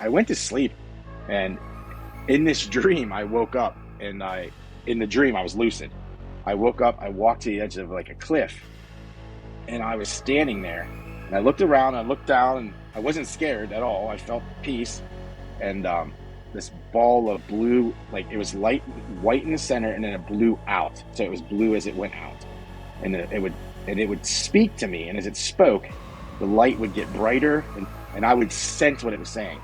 I went to sleep, and in this dream, I woke up, and in the dream, I was lucid. I woke up, I walked to the edge of like a cliff, and I was standing there, and I looked around, I looked down, and I wasn't scared at all. I felt peace, and this ball of blue, like it was light white in the center, and then it blew out. So it was blue as it went out, and it would speak to me, and as it spoke, the light would get brighter, and I would sense what it was saying,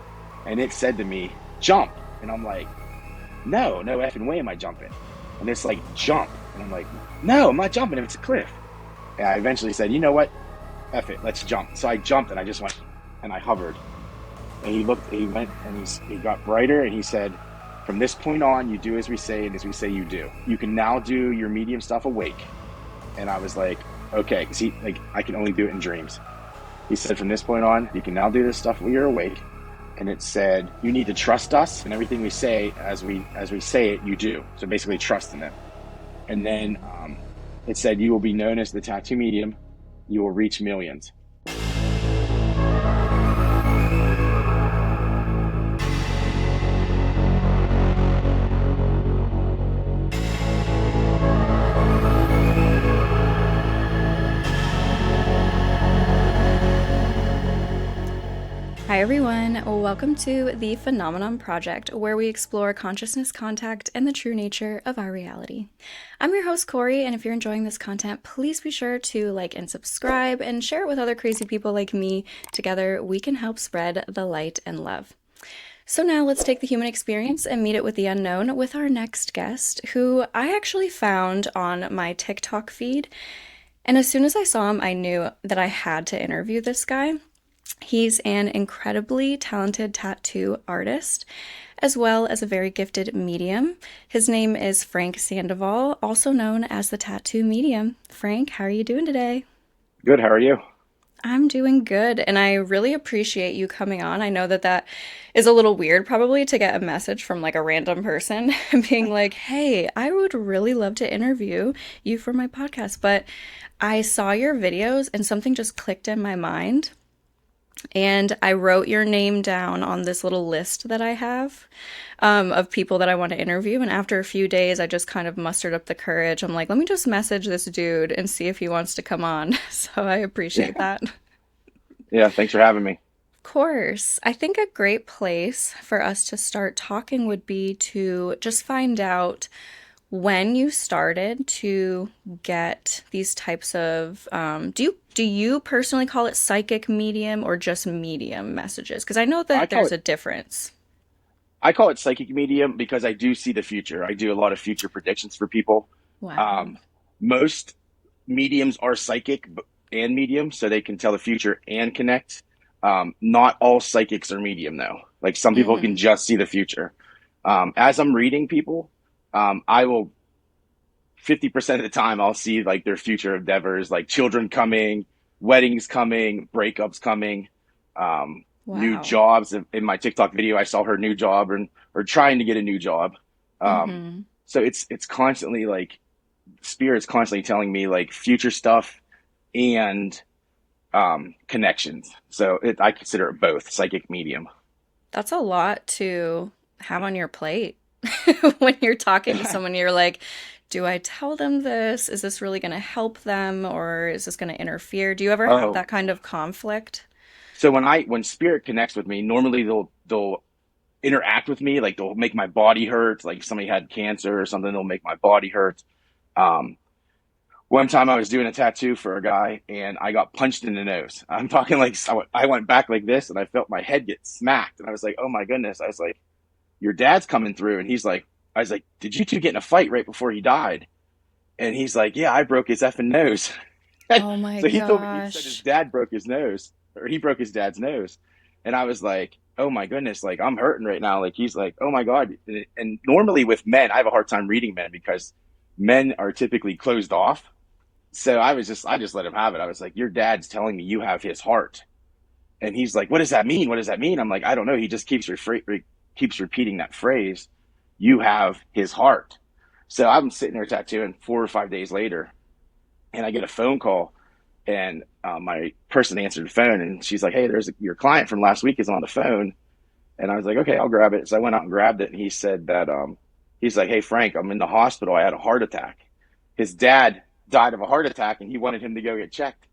and it said to me, "Jump," and I'm like, no effing way am I jumping, and it's like, "Jump," and I'm like, no, I'm not jumping if it's a cliff. And I eventually said, you know what, F it, let's jump. So I jumped, and I just went, and I hovered, and he went, and he got brighter, and he said, from this point on, you do as we say, and as we say you do. You can now do your medium stuff awake. And I was like, okay, because I can only do it in dreams. He said, from this point on, you can now do this stuff when you're awake. And it said, you need to trust us, and everything we say, as we say it, you do. So basically trust in it. And then it said, you will be known as the tattoo medium. You will reach millions. Hi everyone, welcome to the Phenomenon Project, where we explore consciousness contact and the true nature of our reality. I'm your host Corey, and if you're enjoying this content, please be sure to like and subscribe and share it with other crazy people like me. Together we can help spread the light and love. So now let's take the human experience and meet it with the unknown with our next guest, who I actually found on my TikTok feed. And as soon as I saw him, I knew that I had to interview this guy. He's an incredibly talented tattoo artist, as well as a very gifted medium. His name is Frank Sandoval, also known as the Tattoo Medium. Frank, how are you doing today? Good, how are you? I'm doing good, and I really appreciate you coming on. I know that is a little weird probably to get a message from like a random person being like, hey, I would really love to interview you for my podcast, but I saw your videos and something just clicked in my mind. And I wrote your name down on this little list that I have of people that I want to interview. And after a few days, I just kind of mustered up the courage. I'm like, let me just message this dude and see if he wants to come on. So I appreciate that. Yeah, thanks for having me. Of course. I think a great place for us to start talking would be to just find out when you started to get these types of, do you personally call it psychic medium or just medium messages? Because I know that there's a difference. I call it psychic medium because I do see the future. I do a lot of future predictions for people. Wow. Most mediums are psychic and medium, so they can tell the future and connect. Not all psychics are medium, though. Like some people can just see the future. As I'm reading people, I will 50% of the time I'll see like their future endeavors, like children coming, weddings coming, breakups coming, new jobs. In my TikTok video, I saw her new job or trying to get a new job. So it's constantly like spirit's constantly telling me like future stuff and connections. So I consider it both psychic medium. That's a lot to have on your plate. When you're talking to someone, you're like, do I tell them this? Is this really going to help them, or is this going to interfere? Do you ever have that kind of conflict? So when spirit connects with me, normally they'll interact with me, like they'll make my body hurt. Like if somebody had cancer or something, they'll make my body hurt. One time I was doing a tattoo for a guy and I got punched in the nose. I'm talking like I went back like this and I felt my head get smacked, and I was like, oh my goodness. I was like, your dad's coming through. And I was like, did you two get in a fight right before he died? And he's like, yeah, I broke his effing nose. Oh my So he gosh. told me, he said his dad broke his nose, or he broke his dad's nose. And I was like, oh my goodness, like I'm hurting right now. Like he's like, oh my God. And normally with men, I have a hard time reading men because men are typically closed off. So I just let him have it. I was like, your dad's telling me you have his heart. And he's like, what does that mean? What does that mean? I'm like, I don't know. He just keeps repeating that phrase. You have his heart. So I'm sitting there tattooing 4 or 5 days later, and I get a phone call, and my person answered the phone, and she's like, hey, there's your client from last week is on the phone. And I was like, okay, I'll grab it. So I went out and grabbed it, and he said that he's like, hey Frank, I'm in the hospital. I had a heart attack. His dad died of a heart attack, and he wanted him to go get checked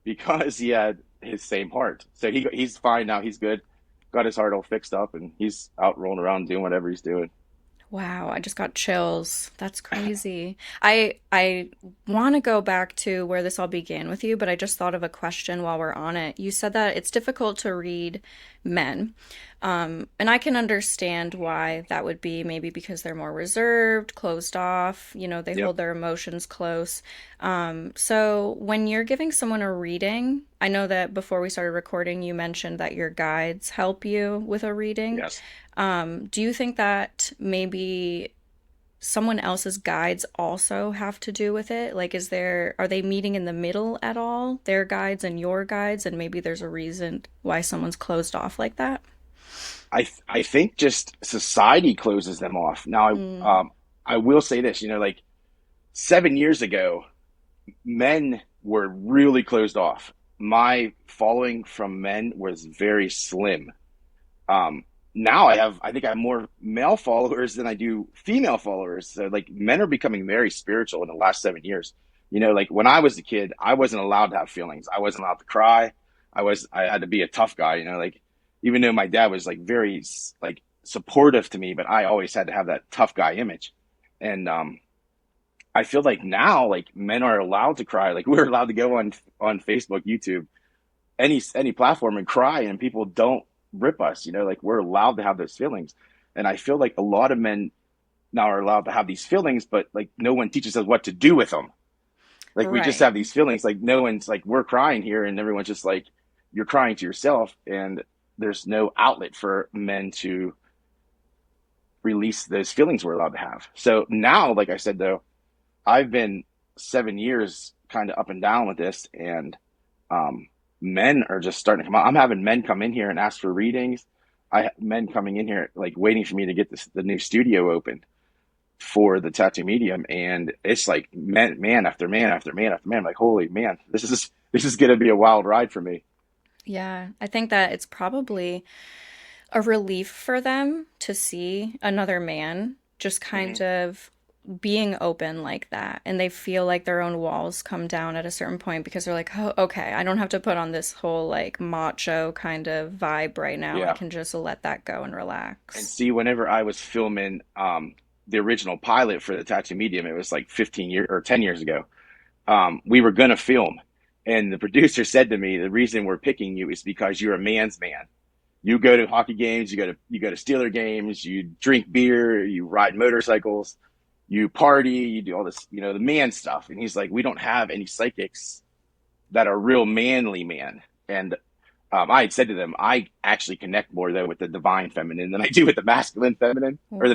because he had his same heart. So he's fine now. He's good. Got his heart all fixed up, and he's out rolling around doing whatever he's doing. Wow, I just got chills. That's crazy. I want to go back to where this all began with you, but I just thought of a question while we're on it. You said that it's difficult to read men. And I can understand why that would be, maybe because they're more reserved, closed off, they Yep. hold their emotions close. So when you're giving someone a reading, I know that before we started recording, you mentioned that your guides help you with a reading. Yes. Do you think that maybe someone else's guides also have to do with it? Like, are they meeting in the middle at all, their guides and your guides, and maybe there's a reason why someone's closed off like that? I think just society closes them off. Now, Mm, I will say this, like 7 years ago, men were really closed off. My following from men was very slim. Um, Now I think I have more male followers than I do female followers. So like men are becoming very spiritual in the last 7 years. Like when I was a kid, I wasn't allowed to have feelings. I wasn't allowed to cry. I had to be a tough guy, like even though my dad was like very like supportive to me, but I always had to have that tough guy image. And I feel like now like men are allowed to cry. Like we're allowed to go on Facebook, YouTube, any platform and cry, and people don't rip us, like we're allowed to have those feelings. And I feel like a lot of men now are allowed to have these feelings, but like no one teaches us what to do with them. Like we just right. have these feelings, like no one's like, we're crying here, and everyone's just like, you're crying to yourself, and there's no outlet for men to release those feelings we're allowed to have. So now, like I said though, I've been 7 years kind of up and down with this, and um, men are just starting to come out. I'm having men come in here and ask for readings. I have men coming in here like waiting for me to get the new studio open for the tattoo medium, and it's like man after man after man after man. I'm like, holy man, this is gonna be a wild ride for me. Yeah, I think that it's probably a relief for them to see another man just kind Hmm. of being open like that. And they feel like their own walls come down at a certain point because they're like, oh, okay, I don't have to put on this whole like macho kind of vibe right now. I Yeah, can just let that go and and relax. see, whenever I was filming the original pilot for the tattoo medium, it was like 15 years or 10 years ago. We were gonna film, and the producer said to me, "The reason we're picking you is because you're a man's man. You go to hockey games, you go to Steeler games, you drink beer, you ride motorcycles, you party, you do all this, the man stuff." And he's like, "We don't have any psychics that are real manly man." And I had said to them, I actually connect more though with the divine feminine than I do with the masculine feminine, or Wow.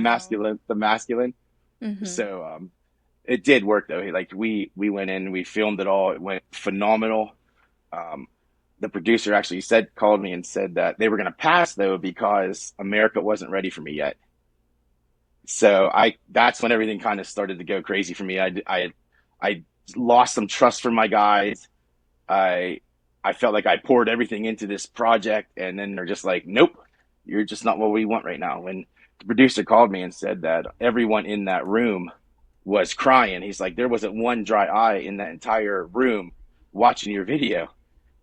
the masculine. Mm-hmm. So it did work though. Like we went in, we filmed it all. It went phenomenal. Um, the producer actually called me and said that they were going to pass though because America wasn't ready for me yet. So that's when everything kind of started to go crazy for me. I lost some trust from my guys. I I felt like I poured everything into this project, and then they're just like, "Nope, you're just not what we want right now." When the producer called me and said that everyone in that room was crying, he's like, "There wasn't one dry eye in that entire room watching your video."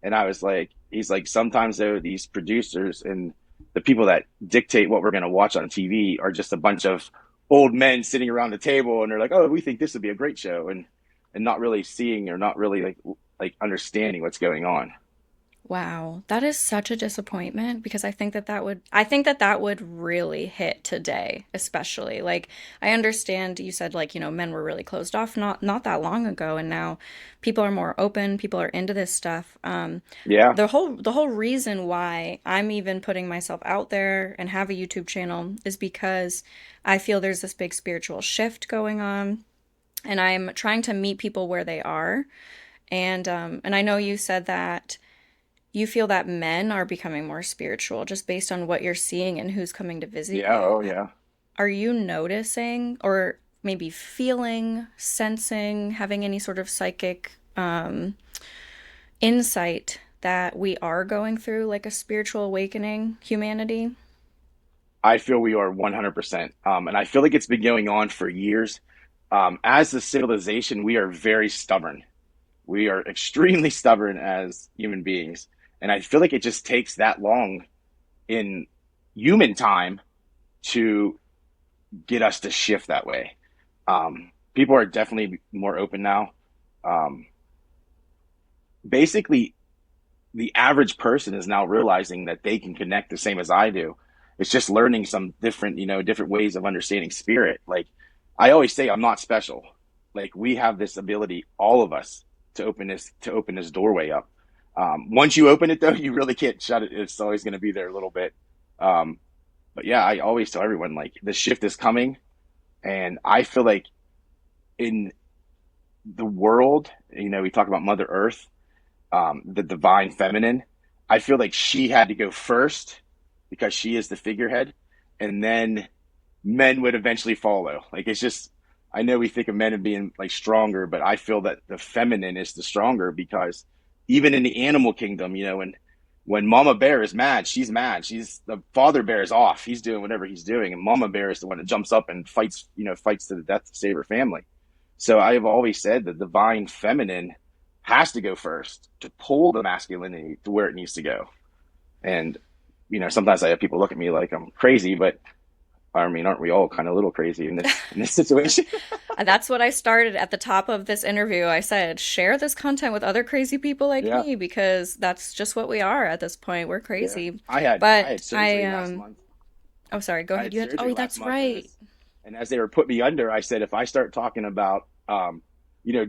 And I was like, he's like, "Sometimes though, these producers and the people that dictate what we're going to watch on TV are just a bunch of old men sitting around the table, and they're like, oh, we think this would be a great show," and not really seeing or not really like understanding what's going on. Wow, that is such a disappointment because I think that would really hit today, especially. Like I understand you said like, men were really closed off not that long ago and now people are more open, people are into this stuff. Yeah. The whole reason why I'm even putting myself out there and have a YouTube channel is because I feel there's this big spiritual shift going on and I'm trying to meet people where they are. And I know you said that you feel that men are becoming more spiritual just based on what you're seeing and who's coming to visit Yeah. you. Oh, yeah. Are you noticing or maybe feeling, sensing, having any sort of psychic insight that we are going through like a spiritual awakening, humanity? I feel we are 100%. And I feel like it's been going on for years. As a civilization, we are very stubborn. We are extremely stubborn as human beings. And I feel like it just takes that long in human time to get us to shift that way. People are definitely more open now. Um, Basically, the average person is now realizing that they can connect the same as I do. It's just learning some different, different ways of understanding spirit. Like I always say, I'm not special. Like we have this ability, all of us, to open this doorway up. Once you open it, though, you really can't shut it. It's always going to be there a little bit. Um, but yeah, I always tell everyone like the shift is coming, and I feel like in the world, we talk about Mother Earth, the divine feminine. I feel like she had to go first because she is the figurehead, and then men would eventually follow. Like it's just, I know we think of men as being like stronger, but I feel that the feminine is the stronger because even in the animal kingdom, when Mama Bear is mad, she's mad. She's the father bear is off. He's doing whatever he's doing, and Mama Bear is the one that jumps up and fights, fights to the death to save her family. So I have always said the divine feminine has to go first to pull the masculinity to where it needs to go. And sometimes I have people look at me like I'm crazy, but I mean, aren't we all kind of a little crazy in this situation? That's what I started at the top of this interview. I said, share this content with other crazy people like Yeah, me because that's just what we are at this point. We're yeah. crazy. I had But surgery last month. oh, sorry, go I ahead. had You had, surgery oh, last that's month, and right. as they were putting me under, I said if I start talking about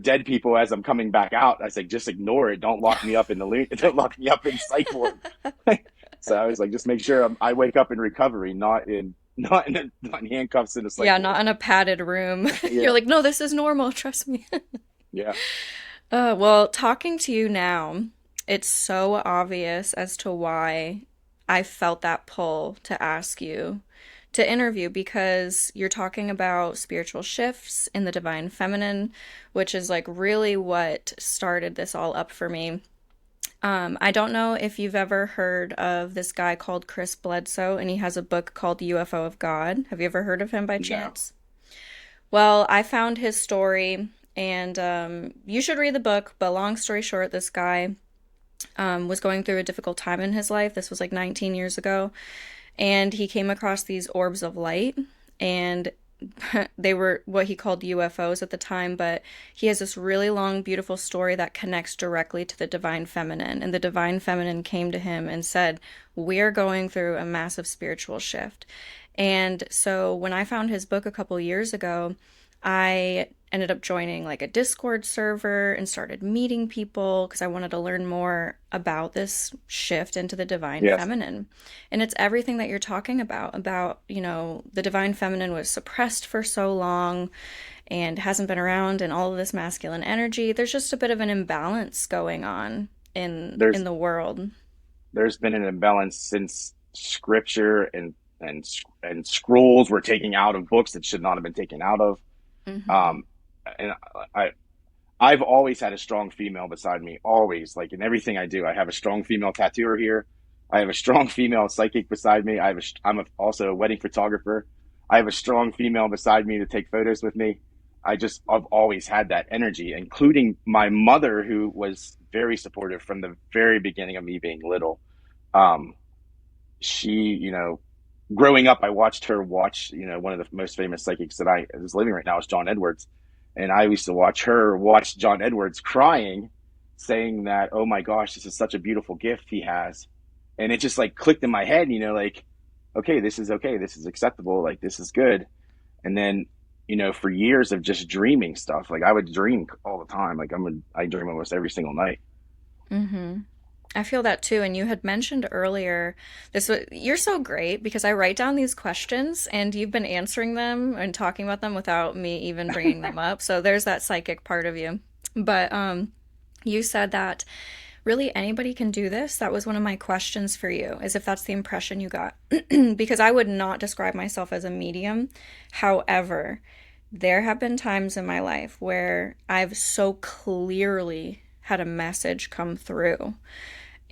dead people as I'm coming back out, I said just ignore it. Don't lock me up in don't lock me up in psych ward. So I was like, just make sure I wake up in recovery, not in handcuffs in a psych Yeah, ward. not in a padded room. You're Yeah, like, no, this is normal. Trust me. yeah. Well, talking to you now, it's so obvious as to why I felt that pull to ask you to interview because you're talking about spiritual shifts in the divine feminine, which is like really what started this all up for me. I don't know if you've ever heard of this guy called Chris Bledsoe, and he has a book called UFO of God. Have you ever heard of him by No. chance? Well, I found his story, and you should read the book. But long story short, this guy was going through a difficult time in his life. This was like 19 years ago, and he came across these orbs of light, and they were what he called UFOs at the time, but he has this really long, beautiful story that connects directly to the divine feminine. And the divine feminine came to him and said, we're going through a massive spiritual shift. And so when I found his book a couple years ago, I ended up joining like a Discord server and started meeting people because I wanted to learn more about this shift into the divine Yes. feminine. And it's everything that you're talking about, the divine feminine was suppressed for so long and hasn't been around and all of this masculine energy. There's just a bit of an imbalance going on in There's the world. there's been an imbalance since scripture and scrolls were taken out of books that should not have been taken out of. Hmm. Um, and I I've always had a strong female beside me, always. Like in everything I do, I have a strong female tattooer here. I have a strong female psychic beside me. Also a wedding photographer. I have a strong female beside me to take photos with me. I've always had that energy, including my mother, who was very supportive from the very beginning of me being little. Um, she, growing up, I watched her watch, one of the most famous psychics that I is living right now is John Edwards. And I used to watch her watch John Edwards crying, saying that, oh my gosh, this is such a beautiful gift he has. And it just like clicked in my head, like, okay, this is okay. This is acceptable. Like, this is good. And then, for years of just dreaming stuff, like I would dream all the time. Like I dream almost every single night. Hmm. I feel that too. And you had mentioned earlier you're so great because I write down these questions and you've been answering them and talking about them without me even bringing them up. So there's that psychic part of you. But you said that really anybody can do this. That was one of my questions for you, is if that's the impression you got. Because I would not describe myself as a medium. However, there have been times in my life where I've so clearly had a message come through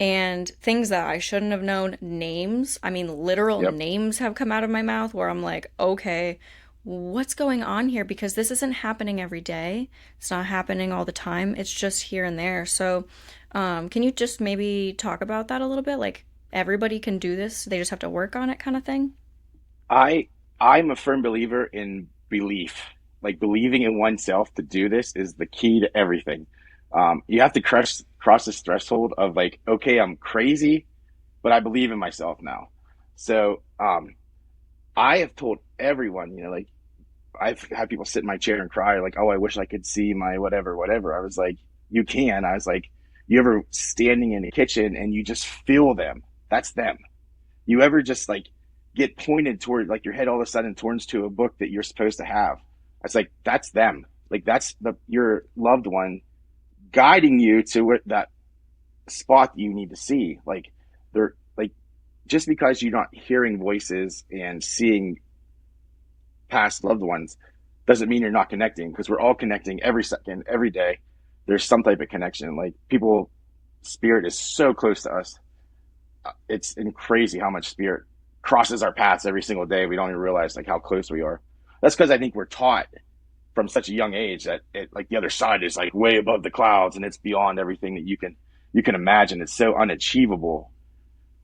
and things that I shouldn't have known, names. I mean, literal Yep. names have come out of my mouth where I'm like, okay, what's going on here? Because this isn't happening every day. It's not happening all the time. It's just here and there. So, can you just maybe talk about that a little bit? Like, everybody can do this, they just have to work on it, kind of thing? I I'm a firm believer in belief. Like believing in oneself to do this is the key to everything. You have to cross this threshold of like, okay, I'm crazy, but I believe in myself now. So I have told everyone, like I've had people sit in my chair and cry, like, oh, I wish I could see my whatever, whatever. I was like, you can. I was like, you ever standing in the kitchen and you just feel them? That's them. You ever just like get pointed toward like your head all of a sudden turns to a book that you're supposed to have? It's like that's them. Like that's your loved one guiding you to that spot that you need to see. Like they're like just because you're not hearing voices and seeing past loved ones doesn't mean you're not connecting because we're all connecting every second, every day. There's some type of connection. Like people, spirit is so close to us. It's crazy how much spirit crosses our paths every single day. We don't even realize like how close we are. That's because I think we're taught from such a young age that like the other side is like way above the clouds and it's beyond everything that you can imagine. It's so unachievable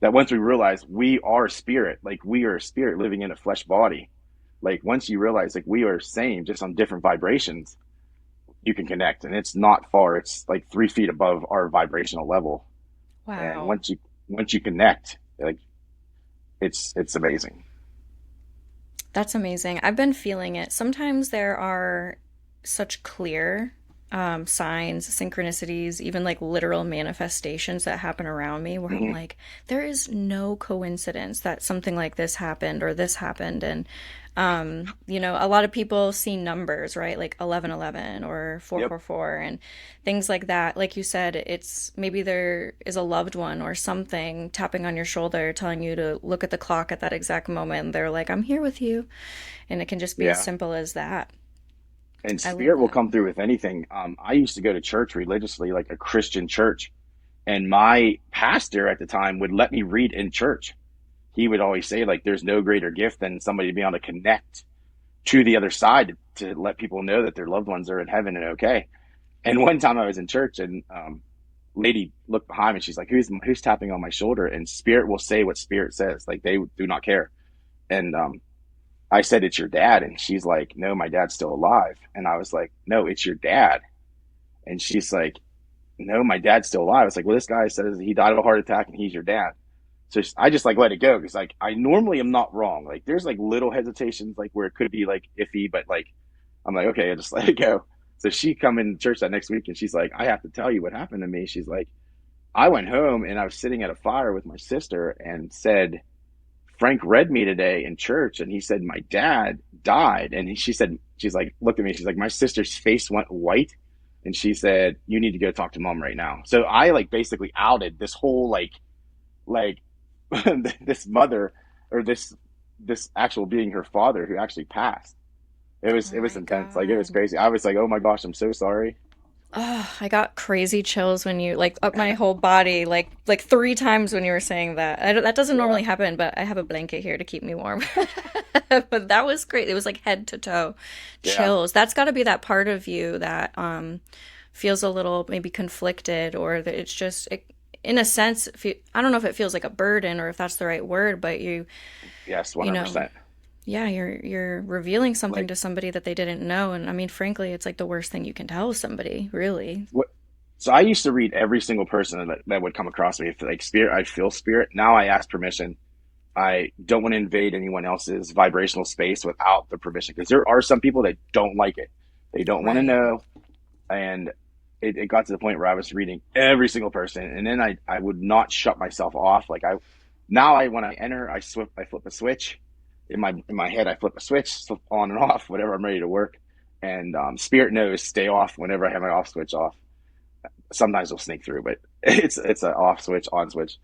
that once we realize we are spirit, like we are spirit living in a flesh body, like once you realize like we are same just on different vibrations, you can connect and it's not far. It's like 3 feet above our vibrational level. And Wow. once you connect, like it's amazing. That's amazing. I've been feeling it. Sometimes there are such clear signs, synchronicities, even like literal manifestations that happen around me where I'm Hmm. like, there is no coincidence that something like this happened or this happened. And, a lot of people see numbers, right? Like 1111 or Yep. 444 and things like that. Like you said, it's maybe there is a loved one or something tapping on your shoulder, telling you to look at the clock at that exact moment. They're like, I'm here with you. And it can just be as Yeah. simple as that. And I love spirit will that. come through with anything. I used to go to church religiously, like a Christian church, and my pastor at the time would let me read in church. He would always say, like, there's no greater gift than somebody being able to connect to the other side to let people know that their loved ones are in heaven and okay. And one time I was in church and lady looked behind me. She's like, who's tapping on my shoulder? And spirit will say what spirit says. Like they do not care. And I said, it's your dad. And she's like, no, my dad's still alive. And I was like, no, it's your dad. And she's like, no, my dad's still alive. It's like, well, this guy says he died of a heart attack and he's your dad. So I just like let it go because like I normally am not wrong. Like there's like little hesitations like where it could be like iffy, but like I'm like, okay, I just let it go. So she come in church that next week and she's like, I have to tell you what happened to me. She's like, I went home and I was sitting at a fire with my sister and said, Frank read me today in church and he said my dad died. And she said, she's like, looked at me. She's like, my sister's face went white. And she said, you need to go talk to mom right now. So I like basically outed this whole like this mother or this actual being her father who actually passed. Oh It was my intense. Like it was God. crazy. I was like, oh my gosh, I'm so sorry. Oh, I got crazy chills when you like up my whole body like three times when you were saying that. That doesn't Yeah. normally happen, but I have a blanket here to keep me warm. But that was great. It was like head to toe Yeah. chills. That's got to be that part of you that feels a little maybe conflicted or that it's just in a sense I don't know if it feels like a burden or if that's the right word, but Yes, you know, 100%. yeah, you're revealing something Like to somebody that they didn't know, and I mean, frankly, it's like the worst thing you can tell somebody, really. what so I used to read every single person that would come across me. If like spirit, I feel spirit. Now I ask permission. I don't want to invade anyone else's vibrational space without the permission because there are some people that don't like it. They don't want to Right. know. And it got to the point where I was reading every single person. And then I would not shut myself off. Now when I enter, I flip a switch in my head. I flip a switch, flip on and off, whatever I'm ready to work. And spirit knows stay off whenever I have my off switch off. Sometimes it'll sneak through, but it's an off switch, on switch.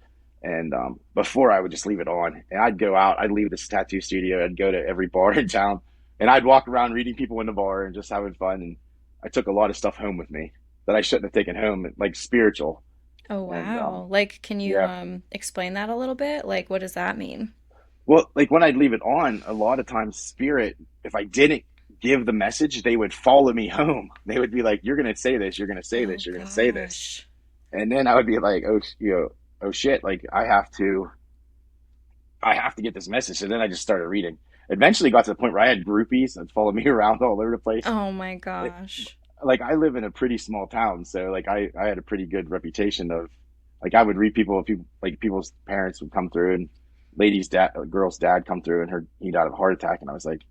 And before I would just leave it on, and I'd go out. I'd leave this tattoo studio. I'd go to every bar in town, and I'd walk around reading people in the bar and just having fun. And I took a lot of stuff home with me that I shouldn't have taken home, like spiritual. Oh, And wow. Like, can you yeah, explain that a little bit? Like, what does that mean? well, like when I'd leave it on, a lot of times spirit, if I didn't give the message, they would follow me home. They would be like, "You're gonna say this. You're gonna say Oh this. You're gonna say this," gosh. and then I would be like, "Oh, oh shit! Like I have to get this message." So then I just started reading. Eventually, got to the point where I had groupies that followed me around all over the place. Oh my Like, gosh. like I live in a pretty small town, so like I had a pretty good reputation of like I would read people like people's parents would come through and ladies dad girl's dad come through and he died of a heart attack and I was like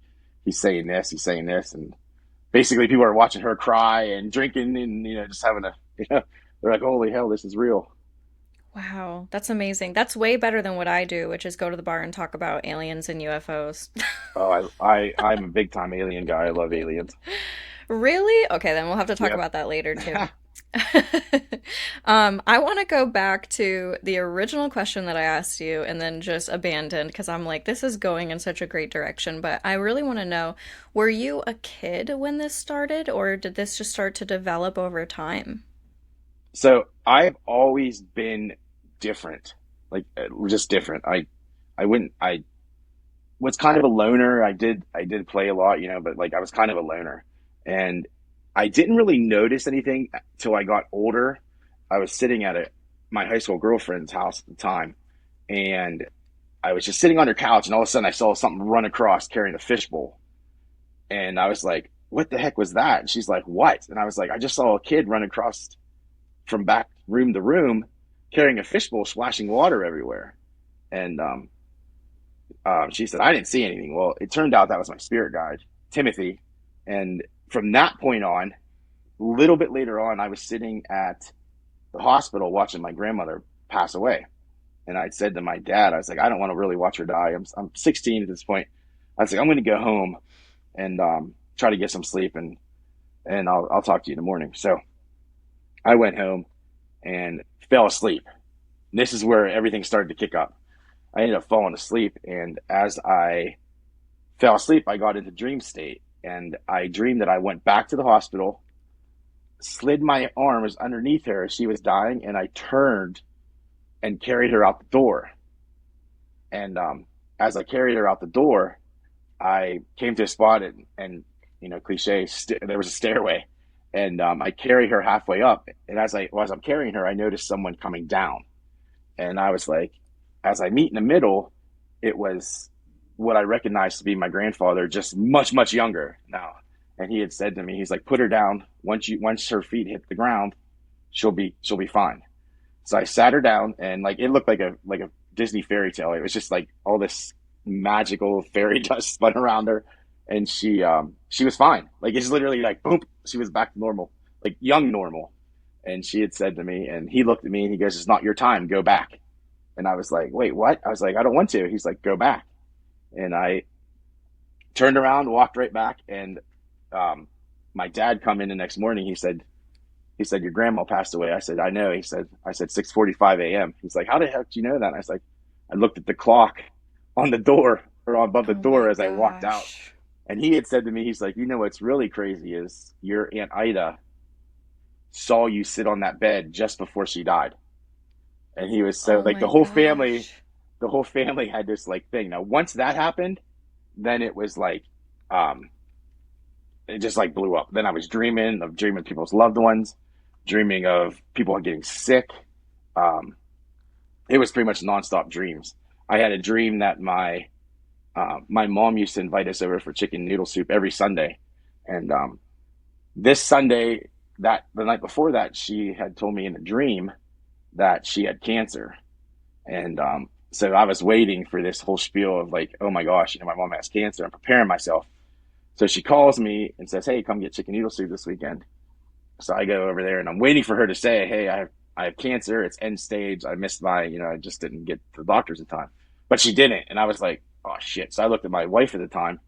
he's saying this and basically people are watching her cry and drinking and just having a they're like holy hell this is real. Wow, that's amazing. That's way better than what I do, which is go to the bar and talk about aliens and UFOs. Oh I'm a big time alien guy. I love aliens. Really? Okay, then we'll have to talk Yep. about that later too. I want to go back to the original question that I asked you and then just abandoned because I'm like, this is going in such a great direction. But I really want to know, were you a kid when this started, or did this just start to develop over time? So I've always been different, like just different. I wouldn't. I was kind of a loner. I did play a lot, but like I was kind of a loner, and I didn't really notice anything till I got older. I was sitting at my high school girlfriend's house at the time, and I was just sitting on her couch, and all of a sudden I saw something run across carrying a fishbowl, and I was like, "What the heck was that?" And she's like, "What?" And I was like, "I just saw a kid run across from back room to room carrying a fishbowl, splashing water everywhere." And she said, "I didn't see anything." Well, it turned out that was my spirit guide, Timothy. And from that point on, a little bit later on, I was sitting at the hospital watching my grandmother pass away. And I said to my dad, I was like, I don't want to really watch her die. I'm 16 at this point. I was like, I'm going to go home and try to get some sleep and I'll talk to you in the morning. So I went home and fell asleep. And this is where everything started to kick up. I ended up falling asleep. And as I fell asleep, I got into dream state. And I dreamed that I went back to the hospital, slid my arms underneath her as she was dying, and I turned and carried her out the door. And as I carried her out the door, I came to a spot and cliche, there was a stairway. And I carried her halfway up. And as I'm carrying her, I noticed someone coming down. And I was like, as I meet in the middle, it was what I recognized to be my grandfather, just much, much younger now. And he had said to me, he's like, put her down. Once her feet hit the ground, she'll be fine. So I sat her down and like it looked like a Disney fairy tale. It was just like all this magical fairy dust spun around her and she was fine. Like it's literally like boom, she was back to normal, like young normal. And she had said to me, and he looked at me and he goes, "It's not your time, go back." And I was like, "Wait, what?" I was like, "I don't want to." He's like, "Go back." And I turned around, walked right back, and um, my dad come in the next morning. He said, "Your grandma passed away." I said, "I know." I said 6:45 a.m. He's like, "How the heck do you know that?" And I was like, "I looked at the clock on the door or above the Oh my door as I walked out." gosh. And he had said to me, he's like, "You know what's really crazy is your Aunt Ida saw you sit on that bed just before she died." And he was so Oh like my gosh. the whole family had this like thing. Now, once that happened, then it was like, um, it just like blew up. Then I was dreaming people's loved ones, dreaming of people getting sick. Um, it was pretty much nonstop dreams. I had a dream that my mom used to invite us over for chicken noodle soup every Sunday, and this Sunday, that the night before that, she had told me in a dream that she had cancer, and so I was waiting for this whole spiel of like, oh my gosh, my mom has cancer. I'm preparing myself. So she calls me and says, "Hey, come get chicken noodle soup this weekend." So I go over there and I'm waiting for her to say, "Hey, I have cancer. It's end stage. I missed I just didn't get to the doctors in time." But she didn't. And I was like, "Oh shit." So I looked at my wife at the time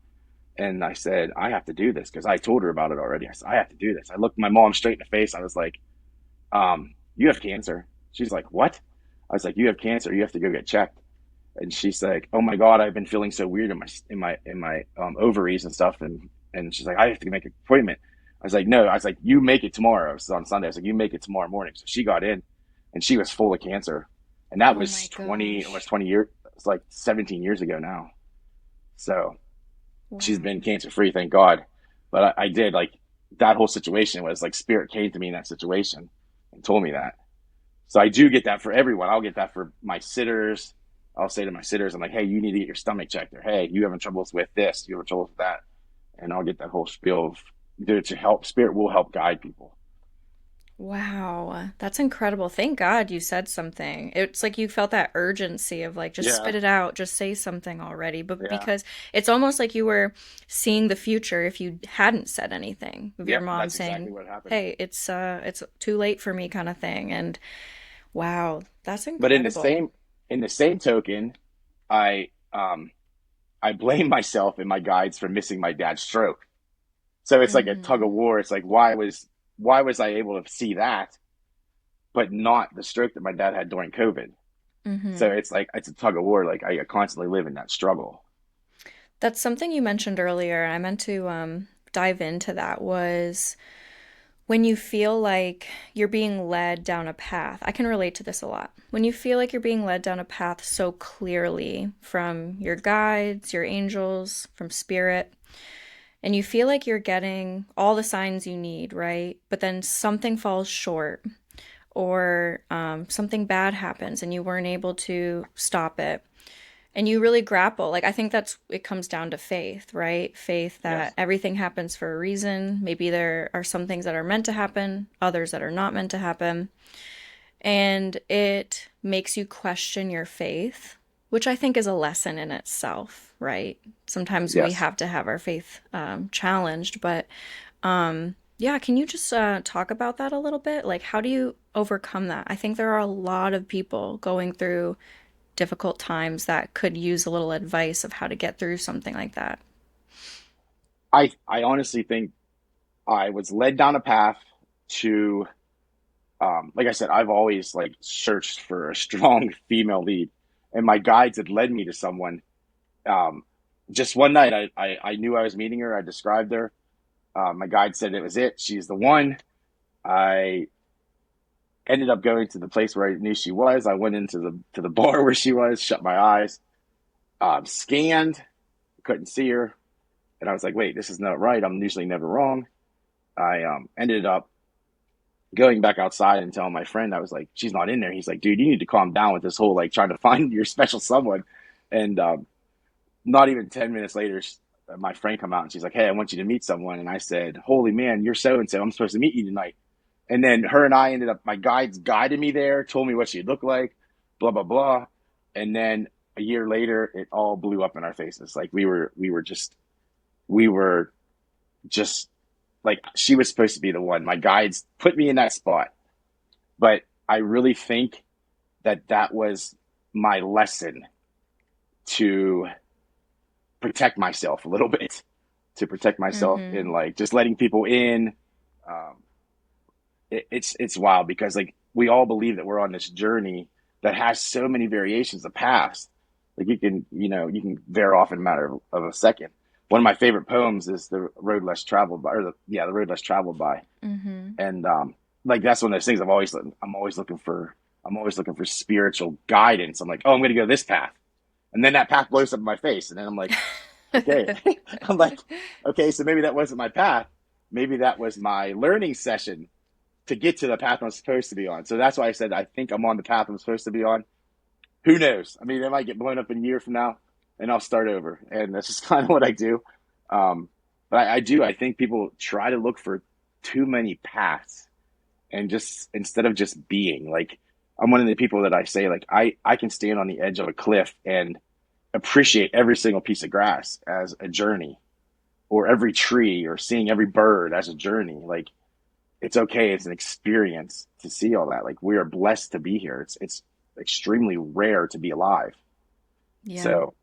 and I said, "I have to do this," because I told her about it already. I said, "I have to do this." I looked my mom straight in the face. I was like, "You have cancer." She's like, "What?" I was like, "You have cancer. You have to go get checked." And she's like, "Oh my God, I've been feeling so weird in my ovaries and stuff." And she's like, "I have to make an appointment." I was like, "No." I was like, "You make it tomorrow." It was on Sunday. I was like, "You make it tomorrow morning." So she got in and she was full of cancer. And that Oh my was 20, gosh. almost 20 years, it's like 17 years ago now. So she's Wow. been cancer free, thank God. But I did like that whole situation was like spirit came to me in that situation and told me that. So I do get that for everyone. I'll get that for my sitters. I'll say to my sitters, I'm like, hey, you need to get your stomach checked, or hey, you having troubles with this, you having troubles with that, and I'll get that whole spiel of to help. Spirit will help guide people. Wow, that's incredible. Thank God you said something. It's like you felt that urgency of like, just spit Yeah, it out, just say something already. But yeah, because it's almost like you were seeing the future if you hadn't said anything, with your yep. mom That's exactly saying, what happened. "Hey, it's too late for me," kind of thing. And wow, that's But incredible. in the same token, I I blame myself and my guides for missing my dad's stroke. So it's like a tug Mm-hmm. of war. It's like why was I able to see that, but not the stroke that my dad had during COVID? Mm-hmm. So it's like it's a tug of war. Like I constantly live in that struggle. That's something you mentioned earlier. I meant to dive into that was when you feel like you're being led down a path. I can relate to this a lot. When you feel like you're being led down a path so clearly from your guides, your angels, from spirit, and you feel like you're getting all the signs you need, right? But then something falls short or something bad happens and you weren't able to stop it and you really grapple. Like, I think that's it comes down to faith, right? Faith that Yes. everything happens for a reason. Maybe there are some things that are meant to happen, others that are not meant to happen, and it makes you question your faith, which I think is a lesson in itself, right? Sometimes we Yes. have to have our faith challenged, but yeah, can you just talk about that a little bit? Like, how do you overcome that? I think there are a lot of people going through difficult times that could use a little advice of how to get through something like that. I honestly think I was led down a path to like I said, I've always like searched for a strong female lead, and my guides had led me to someone. Um, just one night, I knew I was meeting her. I described her. My guide said it was it. She's the one. I ended up going to the place where I knew she was. I went into the bar where she was, shut my eyes, scanned, couldn't see her, and I was like, "Wait, this is not right. I'm usually never wrong." I ended up going back outside and telling my friend, I was like, she's not in there. He's like, dude, you need to calm down with this whole like trying to find your special someone. And not even 10 minutes later, my friend come out and she's like, hey, I want you to meet someone. And I said, holy man, you're so and so. I'm supposed to meet you tonight. And then her and I ended up, my guides guided me there, told me what she looked like, blah, blah, blah. And then a year later, it all blew up in our faces. Like we were just like, she was supposed to be the one. My guides put me in that spot. But I really think that that was my lesson to protect myself a little bit, to protect myself in Mm-hmm. like just letting people in. Um, it's wild because like we all believe that we're on this journey that has so many variations of paths. Like you can veer off in a matter of a second. One of my favorite poems is the road less traveled by, or the road less traveled by, Mm-hmm. and like that's one of those things I'm always looking for spiritual guidance. I'm like, oh, I'm going to go this path, and then that path blows up in my face, and then I'm like, okay, I'm like, okay, so maybe that wasn't my path, maybe that was my learning session to get to the path I'm supposed to be on. So that's why I said I think I'm on the path I'm supposed to be on. Who knows? I mean, it might get blown up in a year from now, and I'll start over, and that's just kind of what I do. Um, but I do. I think people try to look for too many paths and just instead of just being like I'm one of the people that I say like I can stand on the edge of a cliff and appreciate every single piece of grass as a journey or every tree or seeing every bird as a journey. Like it's okay, it's an experience to see all that. Like we are blessed to be here. It's extremely rare to be alive. Yeah. So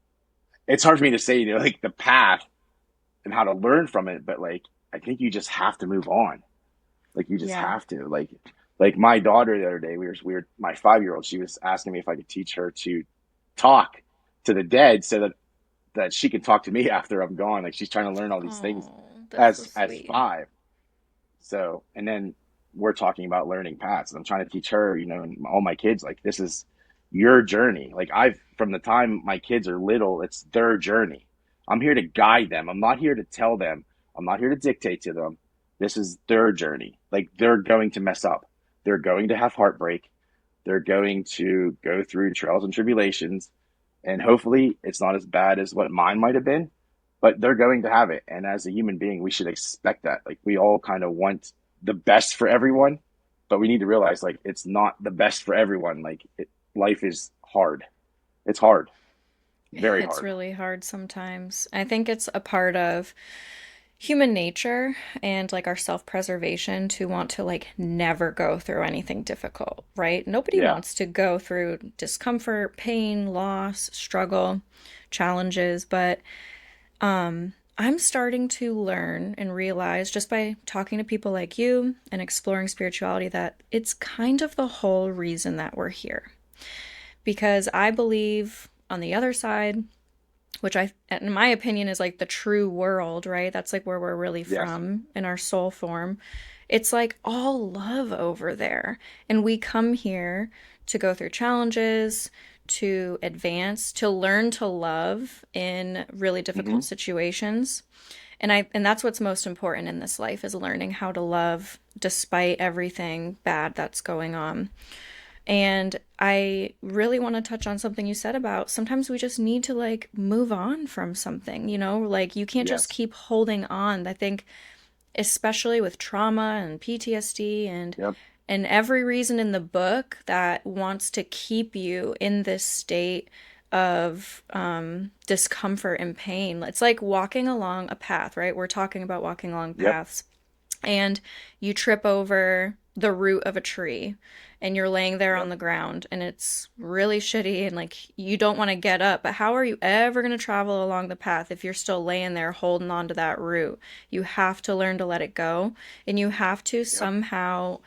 it's hard for me to say, like the path and how to learn from it, but like I think you just have to move on. Like you just Yeah. have to. Like my daughter the other day, we were my 5 year old. She was asking me if I could teach her to talk to the dead so that she can talk to me after I'm gone. Like she's trying to learn all these things Oh, that's so as sweet. five. So and then we're talking about learning paths, and I'm trying to teach her, and all my kids, like, this is your journey. Like, from the time my kids are little, it's their journey. I'm here to guide them. I'm not here to tell them. I'm not here to dictate to them. This is their journey. Like, they're going to mess up. They're going to have heartbreak. They're going to go through trials and tribulations. And hopefully it's not as bad as what mine might have been, but they're going to have it. And as a human being, we should expect that. Like, we all kind of want the best for everyone, but we need to realize, like, it's not the best for everyone. Like, life is hard. It's hard, very It's hard. really hard sometimes. I think it's a part of human nature and like our self-preservation to want to like never go through anything difficult, right? Nobody Yeah. wants to go through discomfort, pain, loss, struggle, challenges, but I'm starting to learn and realize just by talking to people like you and exploring spirituality that it's kind of the whole reason that we're here. Because I believe on the other side, which in my opinion, is like the true world, right? That's like where we're really Yes. from in our soul form. It's like all love over there. And we come here to go through challenges, to advance, to learn to love in really difficult Hmm. situations. And that's what's most important in this life is learning how to love despite everything bad that's going on. And I really want to touch on something you said about sometimes we just need to like move on from something, like you can't just Yes. keep holding on. I think especially with trauma and PTSD Yep. and every reason in the book that wants to keep you in this state of discomfort and pain. It's like walking along a path, right? We're talking about walking along Yep. paths and you trip over the root of a tree and you're laying there on Yep. the ground and it's really shitty and like you don't want to get up, but how are you ever going to travel along the path if you're still laying there holding on to that root? You have to learn to let it go and you have to Yep. somehow,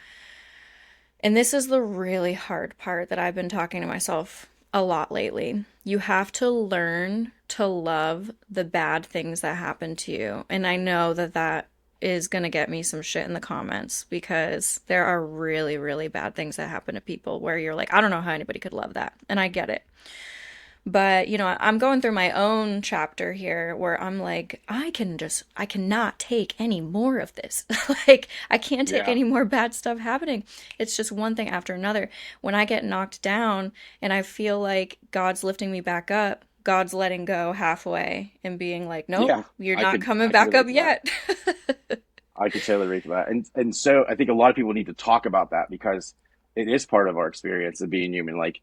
and this is the really hard part that I've been talking to myself a lot lately. You have to learn to love the bad things that happen to you. And I know that that is going to get me some shit in the comments because there are really, really bad things that happen to people where you're like, I don't know how anybody could love that. And I get it. But, I'm going through my own chapter here where I'm like, I cannot take any more of this. Like, I can't take Yeah. any more bad stuff happening. It's just one thing after another. When I get knocked down and I feel like God's lifting me back up, God's letting go halfway and being like, nope, Yeah. you're I not could, coming I could back up relate to that. yet. I could totally relate to that. And so I think a lot of people need to talk about that because it is part of our experience of being human. Like,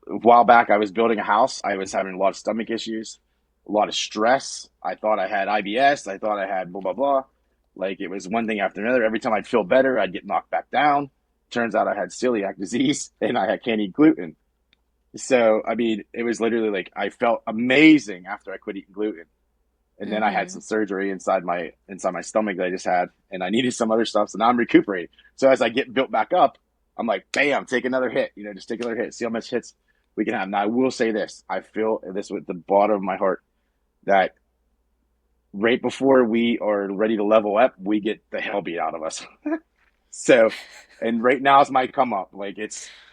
a while back, I was building a house. I was having a lot of stomach issues, a lot of stress. I thought I had IBS. I thought I had blah, blah, blah. Like, it was one thing after another. Every time I'd feel better, I'd get knocked back down. Turns out I had celiac disease and I can't eat gluten. So, I mean, it was literally like I felt amazing after I quit eating gluten. And then I had Mm-hmm. some surgery inside my stomach that I just had, and I needed some other stuff. So now I'm recuperating. So as I get built back up, I'm like, bam, take another hit. Just take another hit. See how much hits we can have. Now I will say this: I feel this with the bottom of my heart that right before we are ready to level up, we get the hell beat out of us. So, and right now is my come up. Like,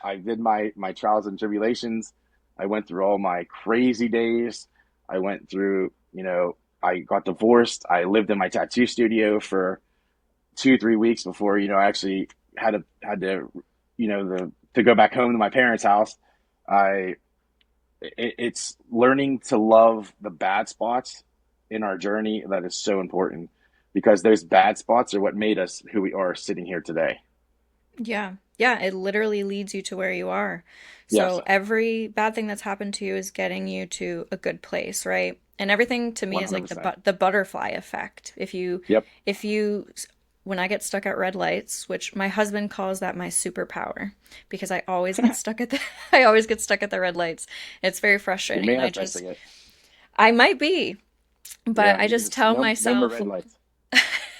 I did my trials and tribulations. I went through all my crazy days. I went through, I got divorced. I lived in my tattoo studio for 2, 3 weeks before, I actually had to, to go back home to my parents' house. I, it's learning to love the bad spots in our journey that is so important because those bad spots are what made us who we are sitting here today. Yeah. Yeah, it literally leads you to where you are. Yes, So every bad thing that's happened to you is getting you to a good place, right? And everything to me is like 100%. the butterfly effect. Yep. If you when I get stuck at red lights, which my husband calls that my superpower because I always get stuck at the I always get stuck at the red lights. It's very You're frustrating and manifesting it. I might be, but Yeah, I you just just tell no more myself red lights.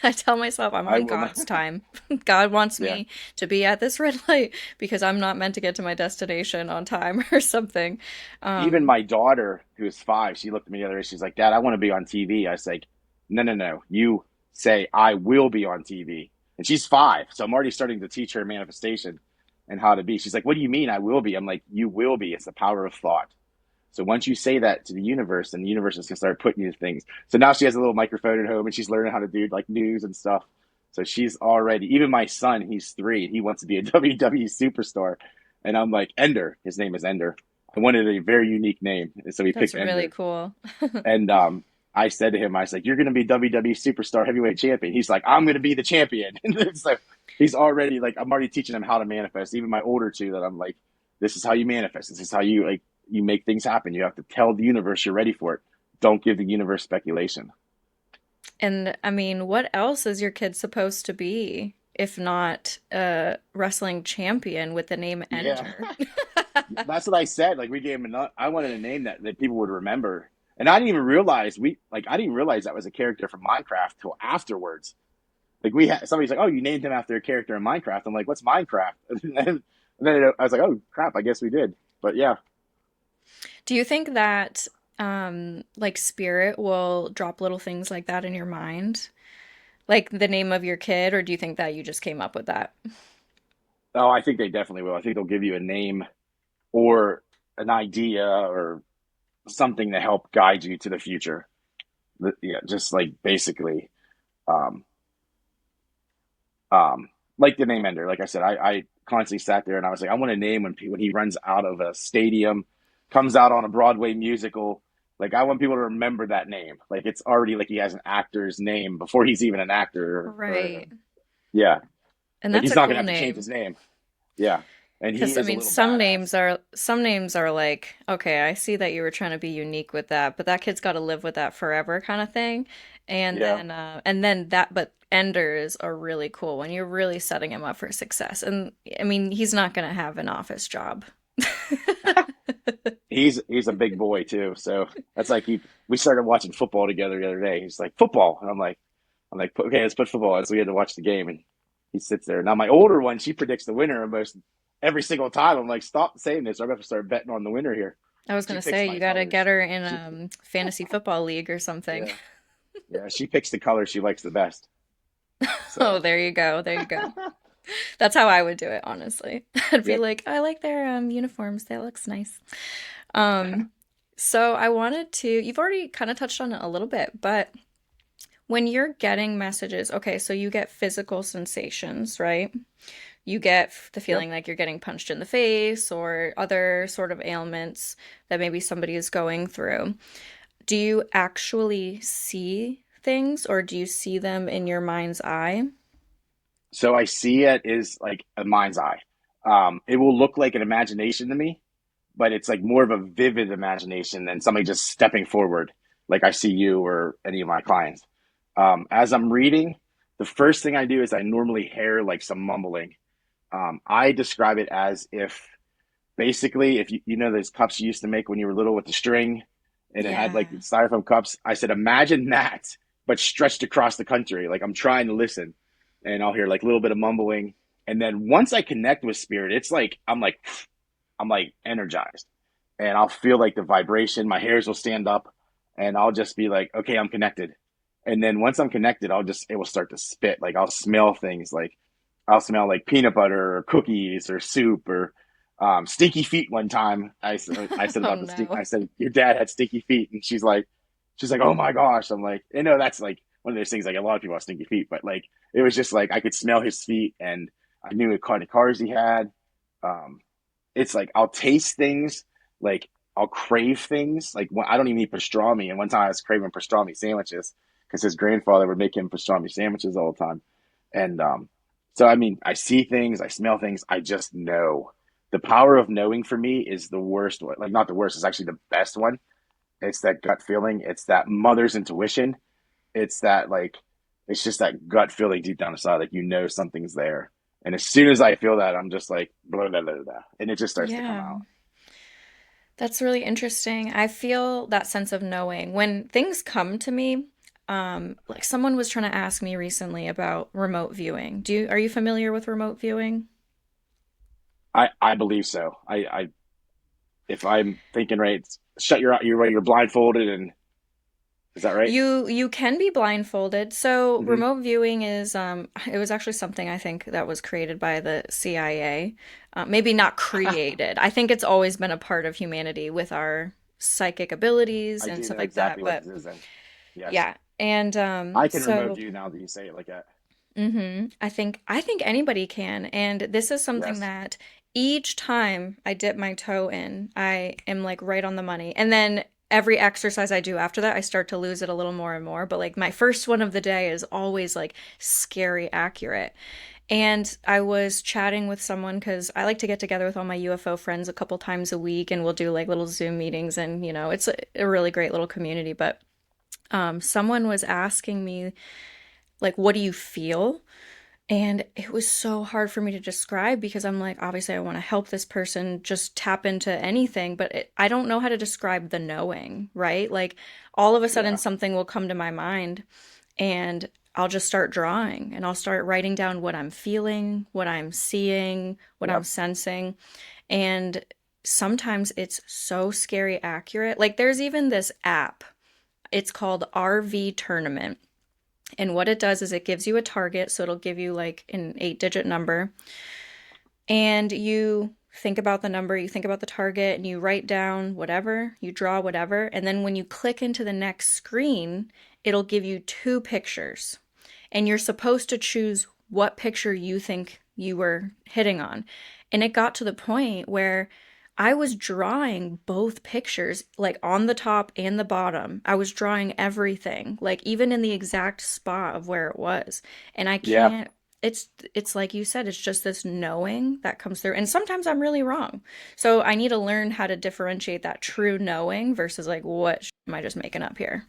I tell myself I'm I on will not. God's time. God wants Yeah. me to be at this red light because I'm not meant to get to my destination on time or something. Even Um, my daughter, who is 5, she looked at me the other day. She's like, "Dad, I want to be on TV." I was like, "No, no, no. You say I will be on TV." And she's 5. So I'm already starting to teach her manifestation and how to be. She's like, what do you mean I will be? I'm like, you will be. It's the power of thought. So once you say that to the universe, and the universe is going to start putting you things. So now she has a little microphone at home and she's learning how to do like news and stuff. So she's already, even my son, he's 3, and he wants to be a WWE superstar. And I'm like, Ender. His name is Ender. I wanted a very unique name. And so we That's picked really Ender. cool. And I said to him, I was like, you're going to be WWE superstar heavyweight champion. He's like, I'm going to be the champion. And so he's already like, I'm already teaching him how to manifest. Even my older 2, that I'm like, this is how you manifest. This is how you like, you make things happen. You have to tell the universe you're ready for it. Don't give the universe speculation. And I mean, what else is your kid supposed to be if not a wrestling champion with the name Yeah. Ender? That's what I said. Like we gave him I wanted a name that people would remember. And I didn't even realize I didn't realize that was a character from Minecraft till afterwards. Like we had somebody's like, "Oh, you named him after a character in Minecraft." I'm like, "What's Minecraft?" And then I was like, "Oh crap, I guess we did." But yeah, Do you think that like spirit will drop little things like that in your mind? Like the name of your kid, or do you think that you just came up with that? oh, I think they definitely will. I think they'll give you a name or an idea or something to help guide you to the future. Yeah, just like basically, um, like the name Ender. Like I said, I constantly sat there and I was like, I want a name when he runs out of a stadium, comes out on a Broadway musical. Like I want people to remember that name. Like it's already like he has an actor's name before he's even an actor. Or Right. yeah, And like that's he's a not gonna cool have to change name. his name. Yeah, and he Because I is a mean, little badass. some names are like, okay, I see that you were trying to be unique with that, but that kid's got to live with that forever, kind of thing. Yeah. And then that, but Enders are really cool when you're really setting him up for success. And I mean, he's not gonna have an office job. He's a big boy too, so that's like we started watching football together the other day. He's like football, and I'm like okay, let's put football on. So we had to watch the game, and he sits there. Now my older one, she predicts the winner almost every single time. I'm like, stop saying this. I'm gonna have to start betting on the winner here. I was She gonna picks say my you gotta get colors. her in She fantasy football league or something. yeah yeah she picks the color she likes the best. Oh, So there you go. There you go. That's how I would do it, honestly. I'd be yep. like, I like their uniforms. That looks nice. Um, so I wanted to, you've already kind of touched on it a little bit, but when you're getting messages, okay, so you get physical sensations, right? You get the Yep. feeling like you're getting punched in the face or other sort of ailments that maybe somebody is going through. Do you actually see things or do you see them in your mind's eye? So I see it is like a mind's eye. It will look like an imagination to me, but it's like more of a vivid imagination than somebody just stepping forward, like I see you or any of my clients. As I'm reading, the first thing I do is I normally hear like some mumbling. I describe it as if basically, if you know those cups you used to make when you were little with the string and it had like Yeah. styrofoam cups, I said, imagine that, but stretched across the country. Like I'm trying to listen and I'll hear like a little bit of mumbling. And then once I connect with spirit, it's like, I'm like energized and I'll feel like the vibration. My hairs will stand up and I'll just be like, okay, I'm connected. And then once I'm connected, it will start to spit. Like I'll smell things like I'll smell like peanut butter or cookies or soup or stinky feet. One time I said Oh about the stink. no. I said, your dad had stinky feet. And she's like, oh my gosh. I'm like, that's like one of those things. Like a lot of people have stinky feet, but like, it was just like, I could smell his feet and I knew what kind of cars he had. Um, it's like I'll taste things, like I'll crave things. Like I don't even eat pastrami. And one time I was craving pastrami sandwiches because his grandfather would make him pastrami sandwiches all the time. And so I mean, I see things, I smell things, I just know. The power of knowing for me is the worst one. Like not the worst, it's actually the best one. It's that gut feeling. It's that mother's intuition. It's that like it's just that gut feeling deep down inside, like something's there. And as soon as I feel that, I'm just like blah blah blah blah, and it just starts to come Yeah. out. That's really interesting. I feel that sense of knowing. When things come to me, like someone was trying to ask me recently about remote viewing. Are you familiar with remote viewing? I believe so. I if I'm thinking right, shut your you're right, you're blindfolded and Is that right? You can be blindfolded. So Hmm. remote viewing is it was actually something I think that was created by the CIA. Maybe not created. I think it's always been a part of humanity with our psychic abilities I and do stuff know like that. exactly what But this is then. Yes. yeah, and I can remote so view now that you say it like that. I think anybody can, and this is something Yes. that each time I dip my toe in, I am like right on the money. And then every exercise I do after that, I start to lose it a little more and more. But like my first one of the day is always like scary accurate. And I was chatting with someone because I like to get together with all my UFO friends a couple times a week, and we'll do like little Zoom meetings, and it's a really great little community. But someone was asking me like, "What do you feel?" And it was so hard for me to describe because I'm like, obviously, I want to help this person just tap into anything, but I don't know how to describe the knowing, right? Like, all of a sudden, Yeah. something will come to my mind and I'll just start drawing and I'll start writing down what I'm feeling, what I'm seeing, what I'm Yep. sensing. And sometimes it's so scary accurate. Like, there's even this app, it's called RV Tournament. And what it does is it gives you a target. So it'll give you like an 8-digit number. And you think about the number, you think about the target, and you write down whatever, you draw whatever. And then when you click into the next screen, it'll give you two pictures. And you're supposed to choose what picture you think you were hitting on. And it got to the point where I was drawing both pictures, like on the top and the bottom. I was drawing everything, like even in the exact spot of where it was. And I Yeah. can't, it's like you said, it's just this knowing that comes through. And sometimes I'm really wrong. So I need to learn how to differentiate that true knowing versus like what am I just making up here?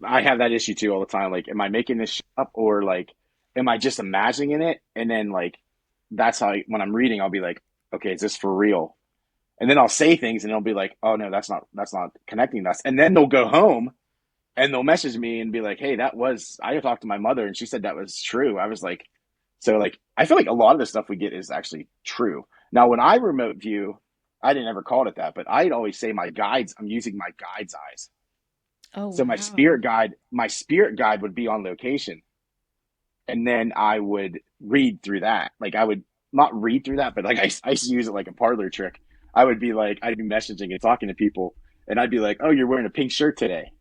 I have that issue too all the time. Like, am I making this shit up or like, am I just imagining it? And then like, that's how when I'm reading, I'll be like, okay, is this for real? And then I'll say things and they'll be like, oh no, that's not connecting us. And then they'll go home and they'll message me and be like, hey, I talked to my mother and she said that was true. I was like, so like, I feel like a lot of the stuff we get is actually true. Now, when I remote view, I didn't ever call it that, but I'd always say I'm using my guide's eyes. Oh, So wow. my spirit guide would be on location, and then I would read through that. Like I would not read through that, but like I used to use it like a parlor trick. I'd be messaging and talking to people, and I'd be like, "Oh, you're wearing a pink shirt today,"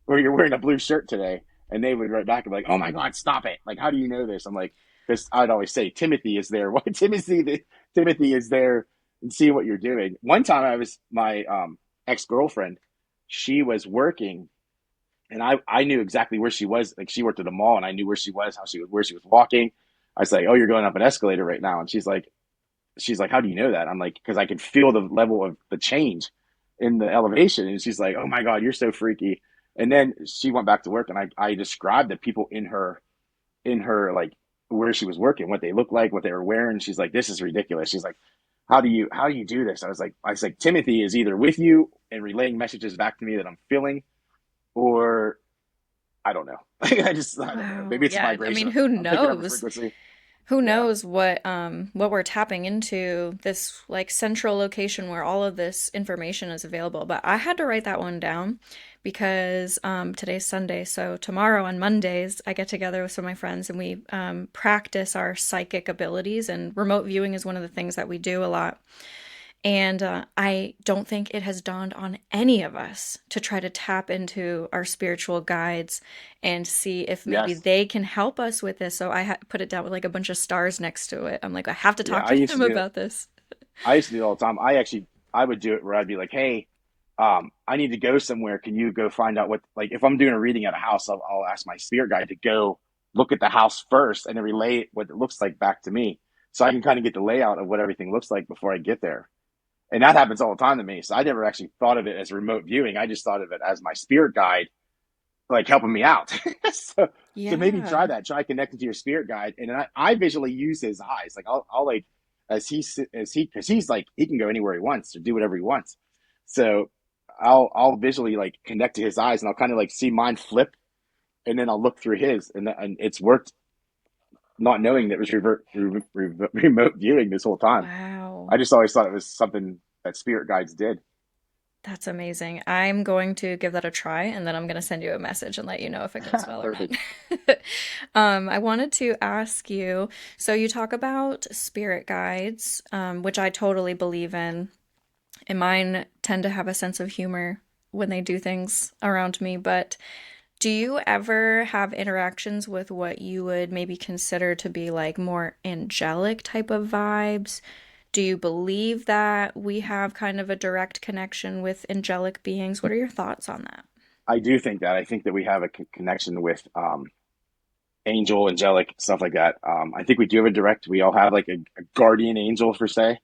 or "You're wearing a blue shirt today," and they would write back and be like, "Oh my God, stop it! Like, how do you know this?" I'm like, "Because I'd always say Timothy is there. Why Timothy is there and see what you're doing." One time, I was my ex girlfriend. She was working and I knew exactly where she was. Like she worked at a mall, and I knew where she was, where she was walking. I was like, "Oh, you're going up an escalator right now," and she's like, "How do you know that?" I'm like, "Because I could feel the level of the change in the elevation." And she's like, "Oh my God, you're so freaky." And then she went back to work, and I described the people in her like where she was working, what they looked like, what they were wearing. She's like, "This is ridiculous." She's like, how do you do this?" I was like, Timothy is either with you and relaying messages back to me that I'm feeling, or I don't know. Wow. Maybe it's a Yeah. I mean, vibration. who I'm picking up a knows? frequency. Who Yeah. knows what we're tapping into, this like central location where all of this information is available. But I had to write that one down because today's Sunday, so tomorrow on Mondays I get together with some of my friends and we practice our psychic abilities, and remote viewing is one of the things that we do a lot. And I don't think it has dawned on any of us to try to tap into our spiritual guides and see if maybe Yes. they can help us with this. So put it down with like a bunch of stars next to it. I'm like, I have to Yeah. talk to them about this. I used to do it all the time. I would do it where I'd be like, hey, I need to go somewhere. Can you go find out what, like, if I'm doing a reading at a house, I'll ask my spirit guide to go look at the house first and then relay what it looks like back to me. So I can kind of get the layout of what everything looks like before I get there. And that happens all the time to me. So I never actually thought of it as remote viewing. I just thought of it as my spirit guide, like helping me out. So maybe try Yeah. that. Try connecting to your spirit guide, and I visually use his eyes. Like I'll like because he's like he can go anywhere he wants or do whatever he wants. So I'll visually like connect to his eyes, and I'll kind of like see mine flip, and then I'll look through his, and it's worked. Not knowing that it was remote viewing this whole time. I Wow. just always thought it was something that spirit guides did. That's amazing. I'm going to give that a try and then I'm going to send you a message and let you know if it goes well or not. Perfect. I wanted to ask you, so you talk about spirit guides, which I totally believe in, and mine tend to have a sense of humor when they do things around me, but do you ever have interactions with what you would maybe consider to be like more angelic type of vibes? Do you believe that we have kind of a direct connection with angelic beings? What are your thoughts on that? I do think that. I think that we have a connection with angel, angelic, stuff like that. I think we do have a direct. We all have like a guardian angel per se.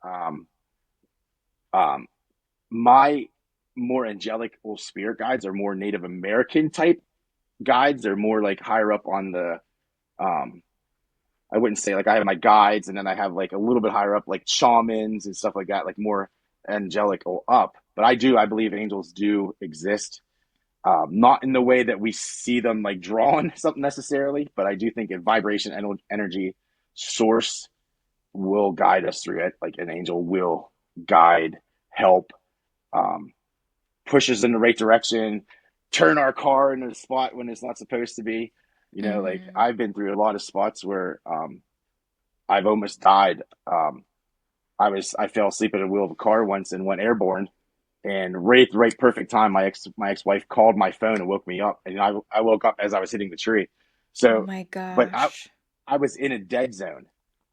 Um, um, my more angelic or spirit guides are more Native American type guides. They're more like higher up on the. Um, I wouldn't say like I have my guides, and then I have like a little bit higher up like shamans and stuff like that, like more angelic or up. But I do. I believe angels do exist. Not in the way that we see them like drawn something necessarily, but I do think a vibration and energy source will guide us through it. Like an angel will guide, help, um, push us in the right direction, turn our car in a spot when it's not supposed to be. Like Mm-hmm. I've been through a lot of spots where I've almost died. I fell asleep at the wheel of a car once and went airborne, and right at the right perfect time, my ex wife called my phone and woke me up, and I woke up as I was hitting the tree. Oh So, my but I gosh. I was in a dead zone,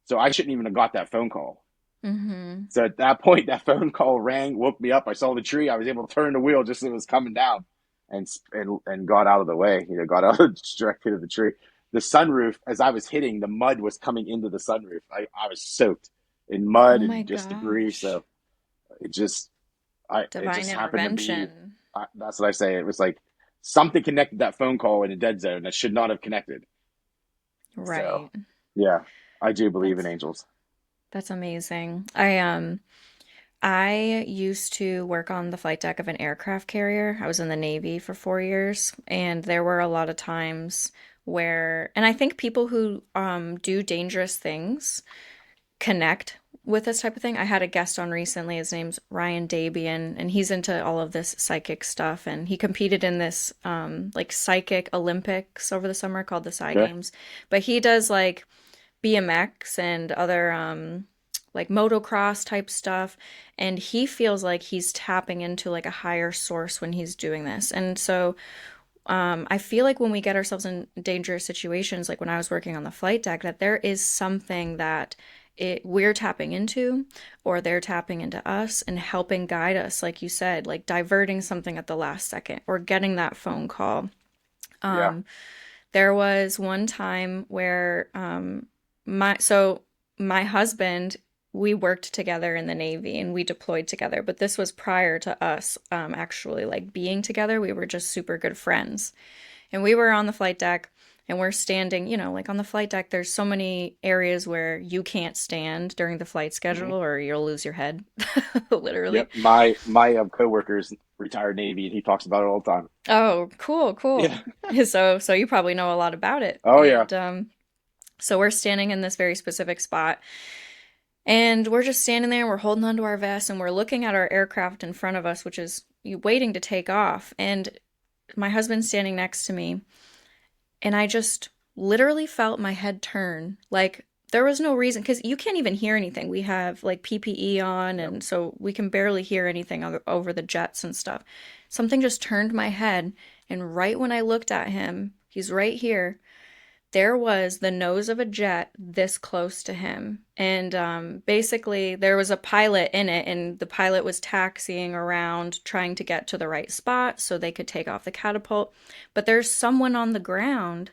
so I shouldn't even have got that phone call. Mm-hmm. So at that point, that phone call rang, woke me up. I saw the tree. I was able to turn the wheel just as it was coming down, and got out of the way. Got out of directly to the tree. The sunroof, as I was hitting, the mud was coming into the sunroof. I was soaked in mud Oh my and just debris. gosh. So it just it Divine just happened to be. intervention. That's what I say. It was like something connected that phone call in a dead zone that should not have connected. So Right. yeah, I do believe in That's angels. that's amazing. I used to work on the flight deck of an aircraft carrier. I was in the Navy for 4 years, and there were a lot of times where, and I think people who do dangerous things connect with this type of thing. I had a guest on recently. His name's Ryan Dabian, and he's into all of this psychic stuff. And he competed in this like psychic Olympics over the summer called the Psy Okay. Games. But he does like BMX and other like motocross type stuff, and he feels like he's tapping into like a higher source when he's doing this. And so I feel like when we get ourselves in dangerous situations, like when I was working on the flight deck, that there is something that we're tapping into, or they're tapping into us and helping guide us, like you said, like diverting something at the last second or getting that phone call. Yeah. Um, there was one time where my husband, we worked together in the Navy and we deployed together, but this was prior to us actually like being together. We were just super good friends. And we were on the flight deck and we're standing, like on the flight deck, there's so many areas where you can't stand during the flight Hmm. schedule or you'll lose your head, literally. Yep. My coworker's retired Navy, and he talks about it all the time. Oh, cool, cool. Yeah. So you probably know a lot about it. Oh yeah. And so we're standing in this very specific spot and we're just standing there, we're holding onto our vests and we're looking at our aircraft in front of us, which is waiting to take off. And my husband's standing next to me, and I just literally felt my head turn. Like there was no reason because you can't even hear anything. We have like PPE on, Yep. and so we can barely hear anything over the jets and stuff. Something just turned my head, and right when I looked at him, he's right here. There was the nose of a jet this close to him. And basically, there was a pilot in it, and the pilot was taxiing around trying to get to the right spot so they could take off the catapult. But there's someone on the ground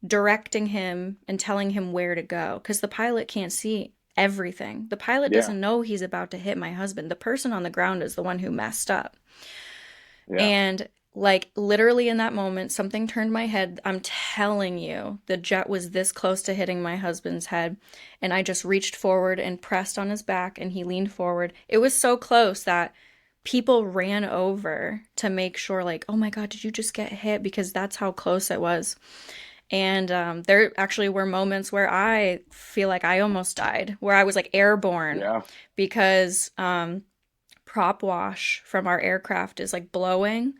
directing him and telling him where to go because the pilot can't see everything. The pilot Yeah. doesn't know he's about to hit my husband. The person on the ground is the one who messed up. Yeah. And like literally in that moment, something turned my head. I'm telling you, the jet was this close to hitting my husband's head. And I just reached forward and pressed on his back, and he leaned forward. It was so close that people ran over to make sure, like, oh my God, did you just get hit? Because that's how close it was. And there actually were moments where I feel like I almost died, where I was like airborne Yeah. because prop wash from our aircraft is like blowing,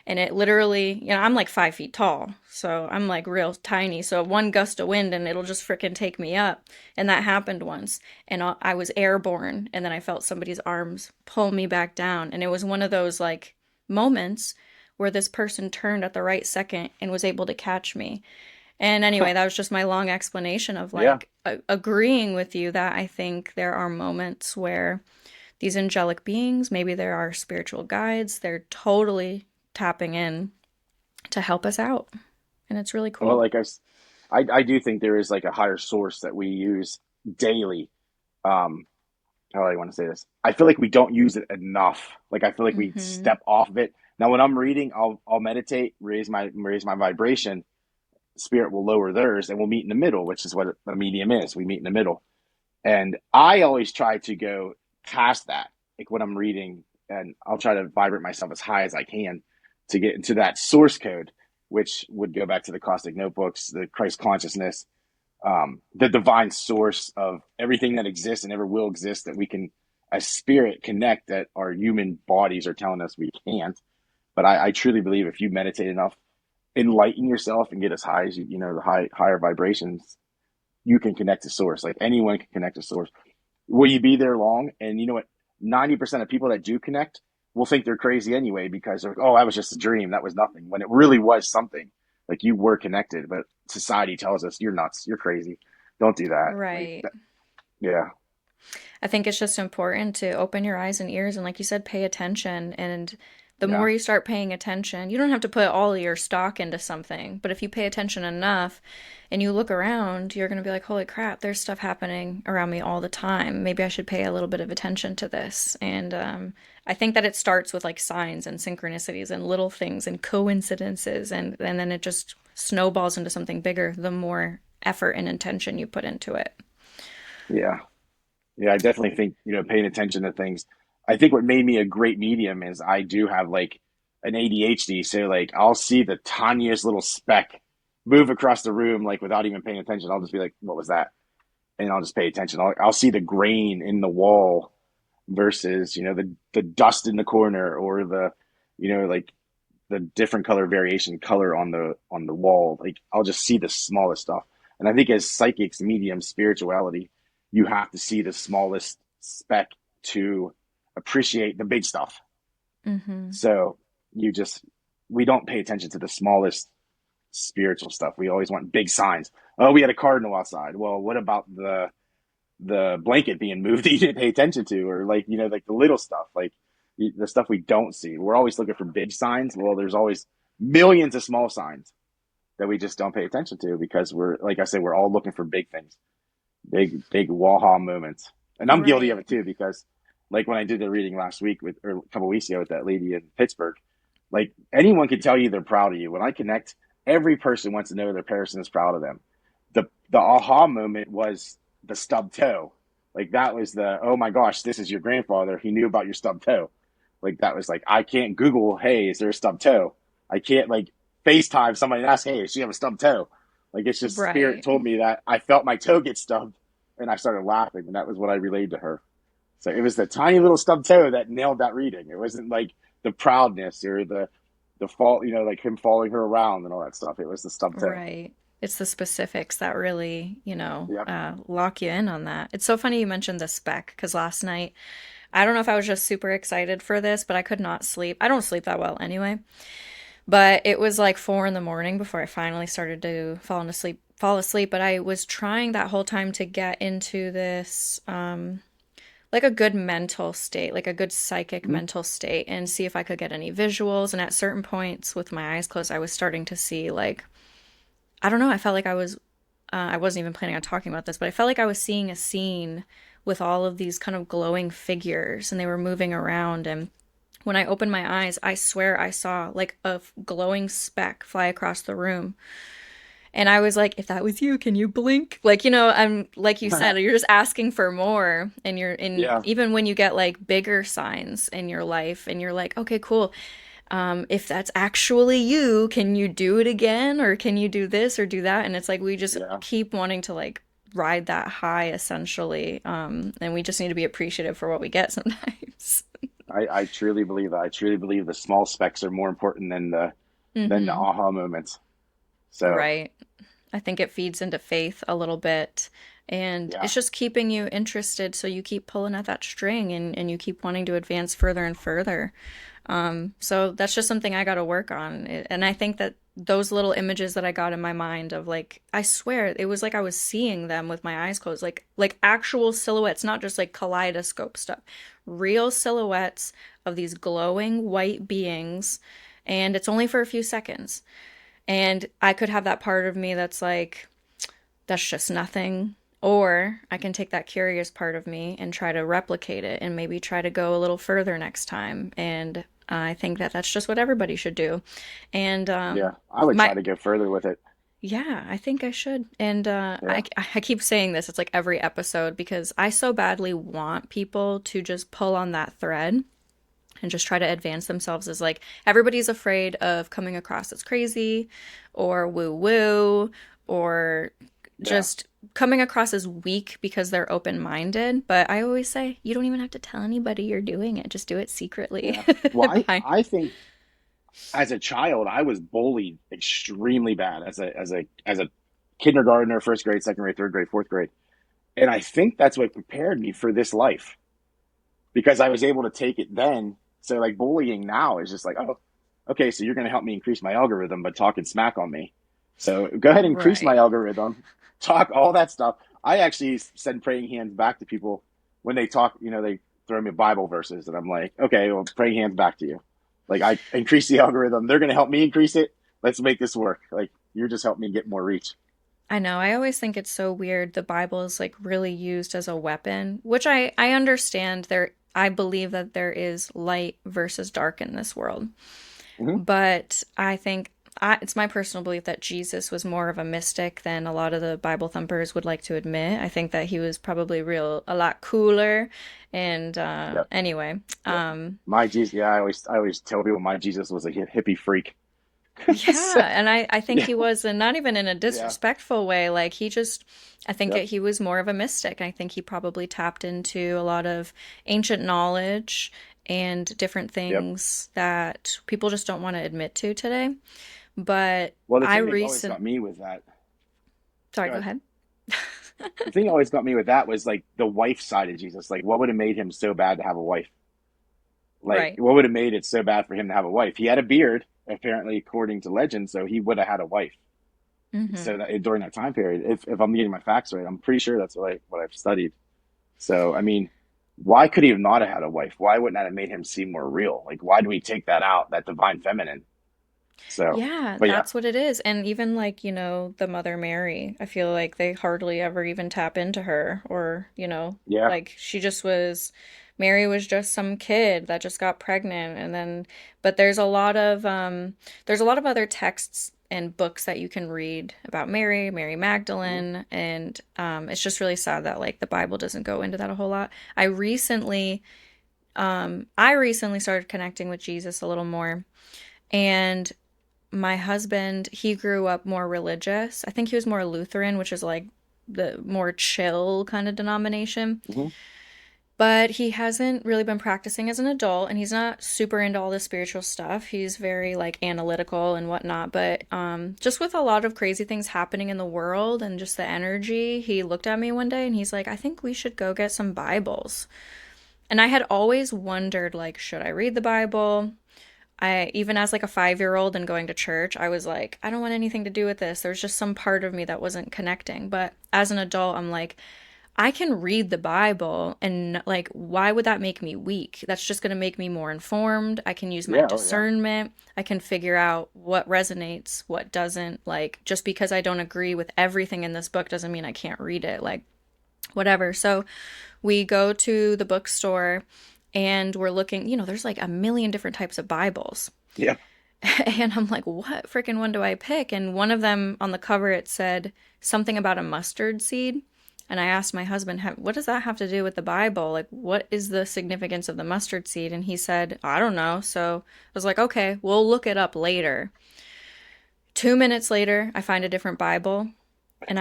and it literally, I'm like 5 feet tall, so I'm like real tiny. So one gust of wind and it'll just freaking take me up. And that happened once, and I was airborne, and then I felt somebody's arms pull me back down, and it was one of those like moments where this person turned at the right second and was able to catch me. And anyway, that was just my long explanation of Yeah. like agreeing with you that I think there are moments where these angelic beings, maybe there are spiritual guides, they're totally tapping in to help us out. And it's really Well, cool. like I do think there is like a higher source that we use daily. Um, how do I want to say this? I feel like we don't use it enough. Like I feel like we Mm-hmm. step off of it. Now, when I'm reading, I'll meditate, raise my vibration. Spirit will lower theirs, and we'll meet in the middle, which is what a medium is. We meet in the middle, and I always try to go past that. Like when I'm reading, and I'll try to vibrate myself as high as I can to get into that source code, which would go back to the Cosmic Notebooks, the Christ consciousness, the divine source of everything that exists and ever will exist that we can, as spirit, connect that our human bodies are telling us we can't. But I truly believe if you meditate enough, enlighten yourself and get as high as the higher vibrations, you can connect to source. Like anyone can connect to source. Will you be there long? And you know what? 90% of people that do connect will think they're crazy anyway because they're like, oh, that was just a dream. That was nothing. When it really was something. Like you were connected, but society tells us you're nuts. You're crazy. Don't do that. Like, Right. yeah, I think it's just important to open your eyes and ears and, like you said, pay attention. And the more yeah, you start paying attention, you don't have to put all your stock into something, but if you pay attention enough and you look around, you're going to be like, holy crap, there's stuff happening around me all the time. Maybe I should pay a little bit of attention to this. And I think that it starts with like signs and synchronicities and little things and coincidences, and then it just snowballs into something bigger the more effort and intention you put into it. yeah. Yeah, I definitely think, paying attention to things. I think what made me a great medium is I do have like an ADHD. So like I'll see the tiniest little speck move across the room, like without even paying attention. I'll just be like, what was that? And I'll just pay attention. I'll see the grain in the wall versus, the dust in the corner or like the different color variation color on the wall. Like I'll just see the smallest stuff. And I think as psychics, mediums, spirituality, you have to see the smallest speck to appreciate the big stuff. Mm-hmm. So you just we don't pay attention to the smallest spiritual stuff. We always want big signs. Oh, we had a cardinal outside. Well, what about the blanket being moved that you didn't pay attention to, or like like the little stuff, like the stuff we don't see. We're always looking for big signs. Well, there's always millions of small signs that we just don't pay attention to because we're, like I said, we're all looking for big things, big waha moments. And I'm guilty of Right. it too because, like when I did the reading last week or a couple of weeks ago with that lady in Pittsburgh, like anyone can tell you they're proud of you. When I connect, every person wants to know their person is proud of them. The aha moment was the stub toe. Like that was the, oh my gosh, this is your grandfather. He knew about your stub toe. Like that was like, I can't Google, hey, is there a stub toe? I can't like FaceTime somebody and ask, hey, does she have a stub toe? Like it's just spirit Right. told me that I felt my toe get stubbed and I started laughing and that was what I relayed to her. So it was the tiny little stub toe that nailed that reading. It wasn't like the proudness or the fall, like him following her around and all that stuff. It was the stub toe. Right. It's the specifics that really, Yeah. lock you in on that. It's so funny you mentioned the spec because last night, I don't know if I was just super excited for this, but I could not sleep. I don't sleep that well anyway. But it was like 4 in the morning before I finally started to fall asleep. But I was trying that whole time to get into this, like a good mental state, like a good psychic Mhm. mental state, and see if I could get any visuals. And at certain points, with my eyes closed, I was starting to see like I don't know. I felt like I wasn't even planning on talking about this, but I felt like I was seeing a scene with all of these kind of glowing figures and they were moving around. And when I opened my eyes, I swear I saw like a glowing speck fly across the room. And I was like, if that was you, can you blink? Like, I'm like you said, you're just asking for more. And you're in, Yeah. even when you get like bigger signs in your life and you're like, okay, cool. If that's actually you, can you do it again? Or can you do this or do that? And it's like we just Yeah. keep wanting to like ride that high essentially. And we just need to be appreciative for what we get sometimes. I truly believe that. I truly believe the small specks are more important than the Mm-hmm. aha moments. So Right. I think it feeds into faith a little bit. And yeah, it's just keeping you interested, so you keep pulling at that string and you keep wanting to advance further and further. So that's just something I got to work on. And I think that those little images that I got in my mind of like, I swear it was like I was seeing them with my eyes closed, like actual silhouettes, not just like kaleidoscope stuff, real silhouettes of these glowing white beings. And it's only for a few seconds. And I could have that part of me that's like, that's just nothing. Or I can take that curious part of me and try to replicate it and maybe try to go a little further next time. And I think that that's just what everybody should do. And yeah, I would try my, to go further with it. yeah, I think I should. And Yeah, I keep saying this, it's like every episode because I so badly want people to just pull on that thread and just try to advance themselves as like everybody's afraid of coming across as crazy or woo woo or yeah, just coming across as weak because they're open minded. But I always say, you don't even have to tell anybody you're doing it, just do it secretly. yeah. Well, Bye. I think as a child, I was bullied extremely bad as a kindergartner, first grade, second grade, third grade, fourth grade, and I think that's what prepared me for this life because I was able to take it then. So like bullying now is just like, oh, okay, so you're going to help me increase my algorithm, but talking smack on me. So go ahead and increase my Right. algorithm, talk all that stuff. I actually send praying hands back to people when they talk. They throw me Bible verses, and I'm like, okay, well, praying hands back to you. Like I increase the algorithm, they're going to help me increase it. Let's make this work. Like you're just helping me get more reach. I know. I always think it's so weird. The Bible is like really used as a weapon, which I understand there. I believe that there is light versus dark in this world. Mm-hmm. But I think it's my personal belief that Jesus was more of a mystic than a lot of the Bible thumpers would like to admit. I think that he was probably a lot cooler. And Yep. anyway, Yep. My Jesus. Yeah, I always tell people my Jesus was a hippie freak. So, yeah, and I think yeah. he was, and not even in a Yeah. disrespectful way. Like he just, I think that Yep. he was more of a mystic. I think he probably tapped into a lot of ancient knowledge and different Yep. things that people just don't want to admit to today. But Well, the I thing that always recent, got me with that, sorry, go go ahead. ahead. The thing that always got me with that was like the wife side of Jesus. Like, what would have made him so bad to have a wife? Like, Right. what would have made it so bad for him to have a wife? He had a beard, apparently, according to legend, so he would have had a wife. Hmm. So that during that time period, if I'm getting my facts right, I'm pretty sure that's what I've studied. So I mean, why could he have not have had a wife? Why wouldn't that have made him seem more real? Like, why do we take that out, that divine feminine? So, Yeah, but yeah, that's what it is. And even like, the Mother Mary, I feel like they hardly ever even tap into her or, yeah, like Mary was just some kid that just got pregnant and then but there's a lot of other texts and books that you can read about Mary, Mary mhm, Magdalene, and it's just really sad that like the Bible doesn't go into that a whole lot. I recently started connecting with Jesus a little more. And my husband, he grew up more religious. I think he was more Lutheran, which is like the more chill kind of denomination. mhm, But he hasn't really been practicing as an adult, and he's not super into all the spiritual stuff. He's very like analytical and whatnot. But just with a lot of crazy things happening in the world and just the energy, he looked at me one day and he's like, "I think we should go get some Bibles." And I had always wondered, like, should I read the Bible? I even as like a 5-year old and going to church, I was like, I don't want anything to do with this. There's just some part of me that wasn't connecting. But as an adult, I'm like, I can read the Bible and like, why would that make me weak? That's just going to make me more informed. I can use my yeah, oh yeah, discernment. I can figure out what resonates, what doesn't. Like, just because I don't agree with everything in this book doesn't mean I can't read it. Like, whatever. So we go to the bookstore and we're looking, there's like a million different types of Bibles. yeah. And I'm like, what freaking one do I pick? And one of them on the cover, it said something about a mustard seed. And I asked my husband, what does that have to do with the Bible? Like, what is the significance of the mustard seed? And he said, I don't know. So I was like, okay, we'll look it up later. 2 minutes later, I find a different Bible and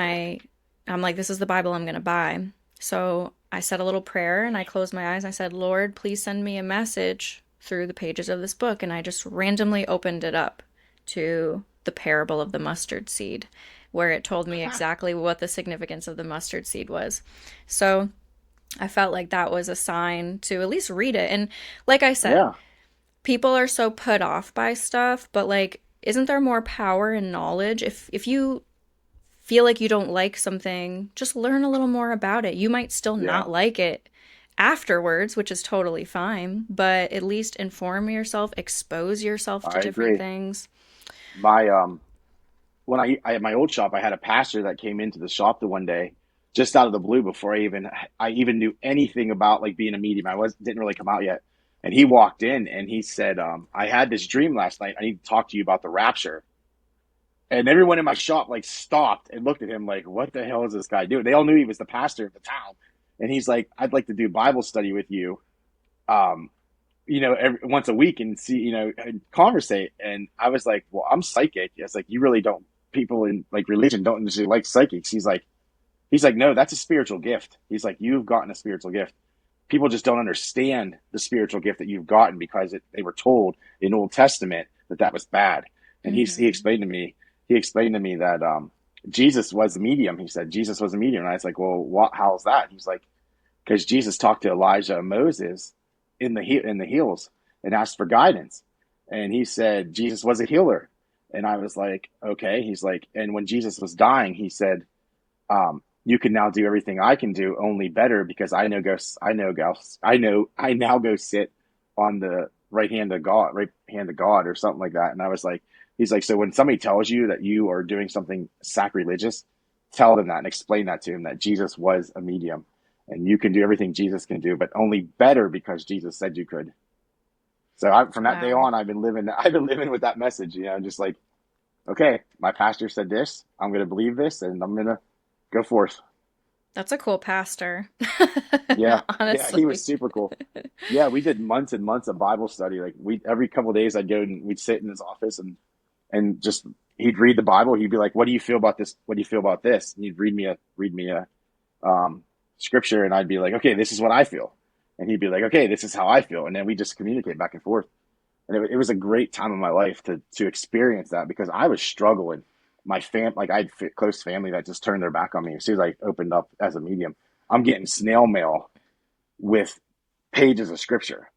I'm like, this is the Bible I'm going to buy. So I said a little prayer and I closed my eyes. I said, Lord, please send me a message through the pages of this book. And I just randomly opened it up to the parable of the mustard seed, where it told me exactly what the significance of the mustard seed was. So I felt like that was a sign to at least read it. And like I said, Yeah, people are so put off by stuff, but like, isn't there more power in knowledge? If you feel like you don't like something, just learn a little more about it. You might still yeah, not like it afterwards, which is totally fine, but at least inform yourself, expose yourself to I different agree. things. My when I at my old shop, I had a pastor that came into the shop the one day, just out of the blue, before I even knew anything about like being a medium. I was didn't really come out yet, and he walked in and he said, "I had this dream last night. I need to talk to you about the rapture." And everyone in my shop like stopped and looked at him like, "What the hell is this guy doing?" They all knew he was the pastor of the town, and he's like, "I'd like to do Bible study with you." Um, once a week and see, and conversate. And I was like, well, I'm psychic. It's like, you really don't, people in like religion don't necessarily like psychics. He's like, no, that's a spiritual gift. He's like, you've gotten a spiritual gift. People just don't understand the spiritual gift that you've gotten because they were told in Old Testament that was bad. And he Mm-hmm. explained to me that, Jesus was a medium. He said, Jesus was a medium. And I was like, well, how's that? He's like, because Jesus talked to Elijah and Moses in the hills and asked for guidance, and he said Jesus was a healer, and I was like, okay. He's like, and when Jesus was dying, he said, "You can now do everything I can do, only better, because I now go sit on the right hand of God," or something like that. And I was like, he's like, so when somebody tells you that you are doing something sacrilegious, tell them that and explain that to him, that Jesus was a medium and you can do everything Jesus can do, but only better because Jesus said you could. So from that day Wow. on, I've been living with that message, just like, okay, my pastor said this, I'm going to believe this, and I'm going to go forth. That's a cool pastor. Yeah. Yeah. He was Honestly. super cool. Yeah. We did months and months of Bible study. Like every couple of days I'd go and we'd sit in his office and just, he'd read the Bible. He'd be like, what do you feel about this? What do you feel about this? And he'd read me a scripture, and I'd be like, okay, this is what I feel. And he'd be like, okay, this is how I feel. And then we just communicate back and forth. And it was a great time of my life to experience that, because I was struggling. Like I had close family that just turned their back on me as soon as I opened up as a medium. I'm getting snail mail with pages of scripture.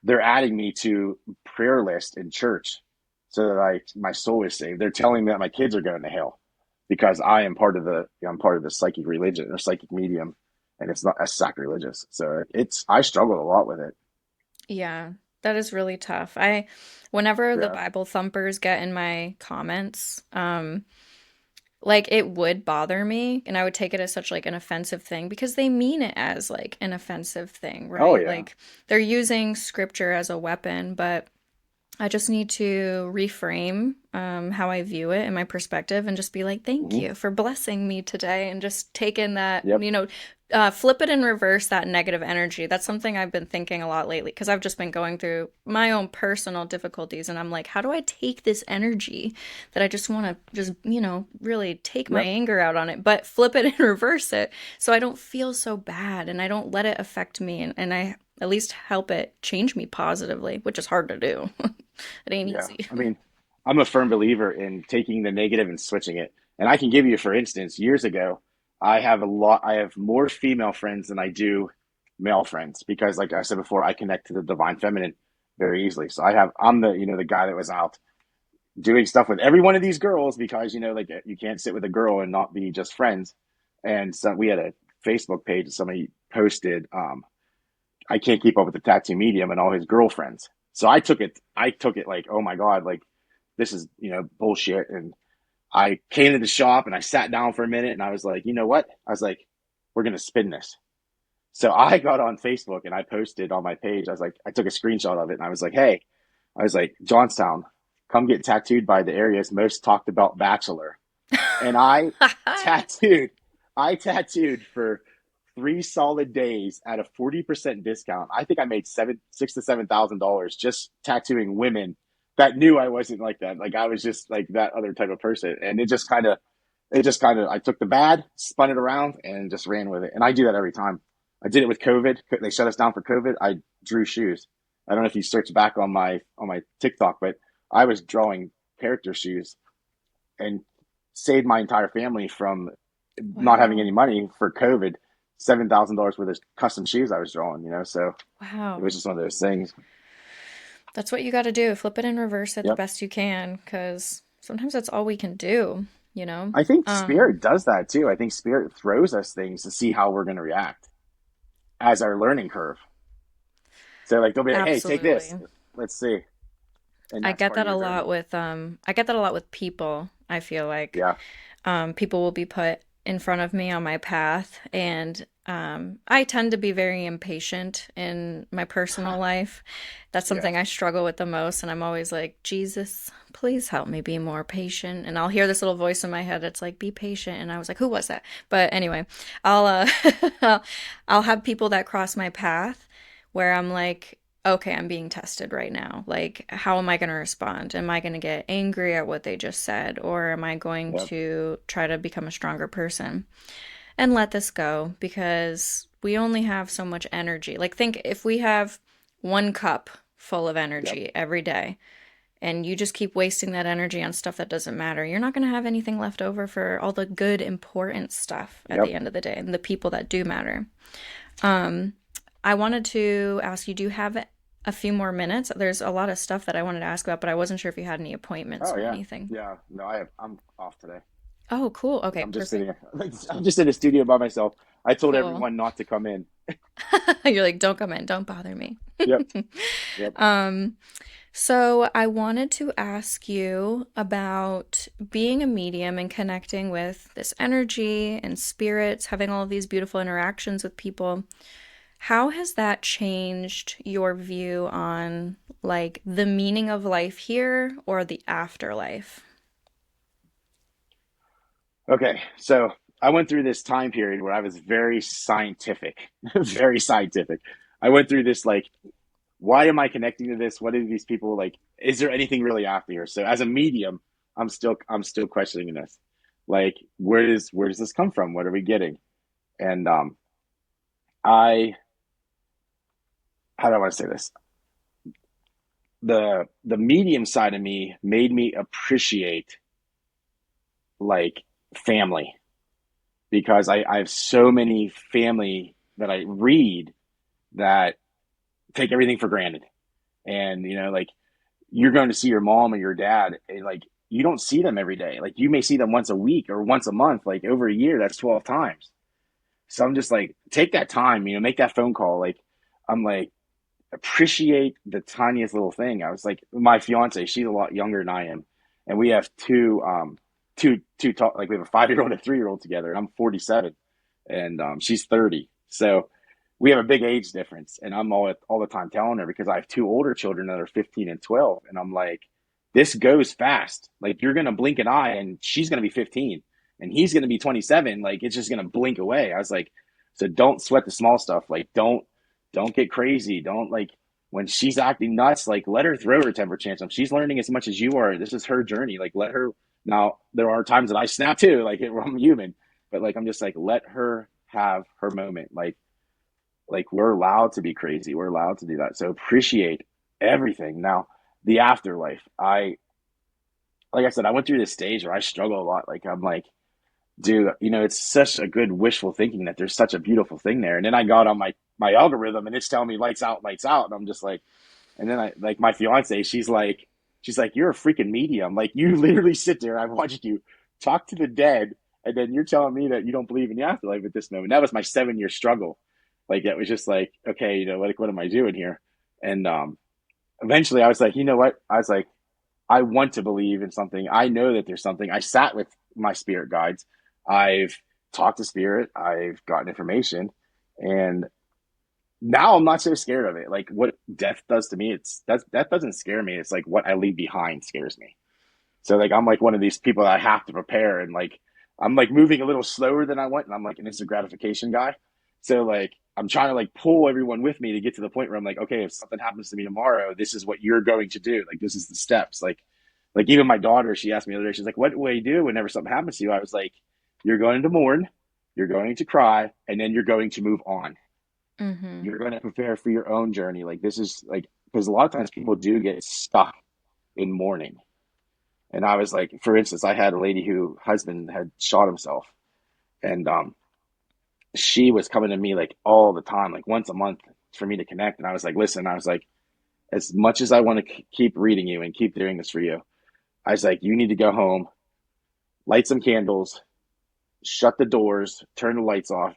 They're adding me to prayer list in church so that my soul is saved. They're telling me that my kids are going to hell because I'm part of the psychic religion or psychic medium, and it's not as sacrilegious. So I struggled a lot with it. Yeah, that is really tough. Whenever the Yeah. Bible thumpers get in my comments, like it would bother me and I would take it as such like an offensive thing because they mean it as like an offensive thing, Oh right? yeah. Like they're using scripture as a weapon, but I just need to reframe how I view it and my perspective and just be like, thank Hmm. you for blessing me today and just take in that, Yep. flip it and reverse that negative energy. That's something I've been thinking a lot lately because I've just been going through my own personal difficulties and I'm like, how do I take this energy that I just want to just, really take my Yep. anger out on it, but flip it and reverse it so I don't feel so bad and I don't let it affect me and I at least help it change me positively, which is hard to do. It ain't Yeah. easy. I mean, I'm a firm believer in taking the negative and switching it. And I can give you, for instance, years ago, I have more female friends than I do male friends, because like I said before, I connect to the divine feminine very easily. So I'm the guy that was out doing stuff with every one of these girls, because like you can't sit with a girl and not be just friends. And so we had a Facebook page that somebody posted, I can't keep up with the tattoo medium and all his girlfriends. So I took it like, oh my God, like this is, bullshit. And I came to the shop and I sat down for a minute and I was like, you know what? I was like, we're going to spin this. So I got on Facebook and I posted on my page. I was like, I took a screenshot of it and I was like, hey, I was like, Johnstown, come get tattooed by the area's most talked about bachelor. And tattooed, I tattooed for 3 solid days at a 40% discount. I think I made $6,000 to $7,000 just tattooing women that knew I wasn't like that. Like I was just like that other type of person. And it just kind of, I took the bad, spun it around and just ran with it. And I do that every time. I did it with COVID. They shut us down for COVID. I drew shoes. I don't know if you search back on my TikTok, but I was drawing character shoes and saved my entire family from not having Wow. any money for COVID. $7,000 worth of custom shoes I was drawing, so it Wow. was just one of those things. That's what you got to do. Flip it and reverse it the Yep. best you can, because sometimes that's all we can do, you know? I think Um, spirit does that too. I think spirit throws us things to see how we're going to react as our learning curve. So like they'll be like, "Hey, take this. Absolutely. Let's see." And I that's get part of that a your lot journey. with I get that a lot with people. I feel like Yeah. people will be put in front of me on my path, and I tend to be very impatient in my personal life. That's Yeah. something I struggle with the most, and I'm always like, Jesus, please help me be more patient. And I'll hear this little voice in my head that's like, be patient. And I was like, who was that? But anyway, I'll I'll I'll have people that cross my path where I'm like, okay, I'm being tested right now. Like, how am I going to respond? Am I going to get angry at what they just said? Or am I going Yep. to try to become a stronger person and let this go? Because we only have so much energy. Like, think if we have 1 cup full of Yep. energy every day and you just keep wasting that energy on stuff that doesn't matter, you're not going to have anything left over for all the good, important stuff at the Yep. end of the day and the people that do matter. Um, I wanted to ask you, do you have a few more minutes? There's a lot of stuff that I wanted to ask about, but I wasn't sure if you had any appointments Oh or yeah. anything. Yeah. No, I'm off today. Oh, cool. Like Okay, I'm just perfect. sitting. I'm just in a studio by myself. I told Cool. everyone not to come in. You're like, don't come in, don't bother me. Yep. Yep. Um, so I wanted to ask you about being a medium and connecting with this energy and spirits, having all of these beautiful interactions with people. How has that changed your view on like the meaning of life here or the afterlife? Okay. So I went through this time period where I was very scientific, very scientific. I went through this like, why am I connecting to this? What are these people like? Is there anything really after here? So as a medium, I'm still questioning this. Like, where does this come from? What are we getting? And I how do I want to say this? The medium side of me made me appreciate like family because I have so many family that I read that take everything for granted. And like you're going to see your mom or your dad, and like you don't see them every day. Like you may see them once a week or once a month, like over a year, that's 12 times. So I'm just like, take that time, make that phone call. Like I'm like, appreciate the tiniest little thing. I was like, my fiance, she's a lot younger than I am, and we have like we have a 5 year old and a 3 year old together, and I'm 47, and she's 30. So we have a big age difference, and I'm all the time telling her because I have two older children that are 15 and 12, and I'm like, this goes fast. Like you're gonna blink an eye, and she's gonna be 15, and he's gonna be 27. Like it's just gonna blink away. I was like, so don't sweat the small stuff. Like don't get crazy. Don't like when she's acting nuts, like let her throw her temper tantrum. She's learning as much as you are. This is her journey. Like let her. Now there are times that I snap too. Like I'm human, but like I'm just like let her have her moment. Like we're allowed to be crazy. We're allowed to do that. So appreciate everything. Now the afterlife. Like I said, I went through this stage where I struggle a lot. Like I'm like, dude, it's such a good wishful thinking that there's such a beautiful thing there. And then I got on my algorithm and it's telling me lights out. And I'm just like, and then I like my fiance, she's like, you're a freaking medium. Like you literally sit there. I've watched you talk to the dead, and then you're telling me that you don't believe in the afterlife at this moment. That was my 7 year struggle. Like that was just like, okay, like what am I doing here? And eventually I was like, you know what? I was like, I want to believe in something. I know that there's something. I sat with my spirit guides. I've talked to spirit. I've gotten information, and now I'm not so scared of it. Like what death does to me, that doesn't scare me. It's like what I leave behind scares me. So like I'm like one of these people that I have to prepare, and like I'm like moving a little slower than I want, and I'm like an instant gratification guy. So like I'm trying to like pull everyone with me to get to the point where I'm like, okay, if something happens to me tomorrow, this is what you're going to do. Like this is the steps. Like even my daughter, she asked me the other day, she's like, what will you do whenever something happens to you? I was like, you're going to mourn, you're going to cry, and then you're going to move on. Mm-hmm. You're going to prepare for your own journey. Like this is like, because a lot of times people do get stuck in mourning. And I was like, for instance, I had a lady who husband had shot himself, and she was coming to me like all the time, like once a month for me to connect. And I was like, listen, I was like, as much as I want to keep reading you and keep doing this for you, I was like, you need to go home, light some candles, shut the doors, turn the lights off,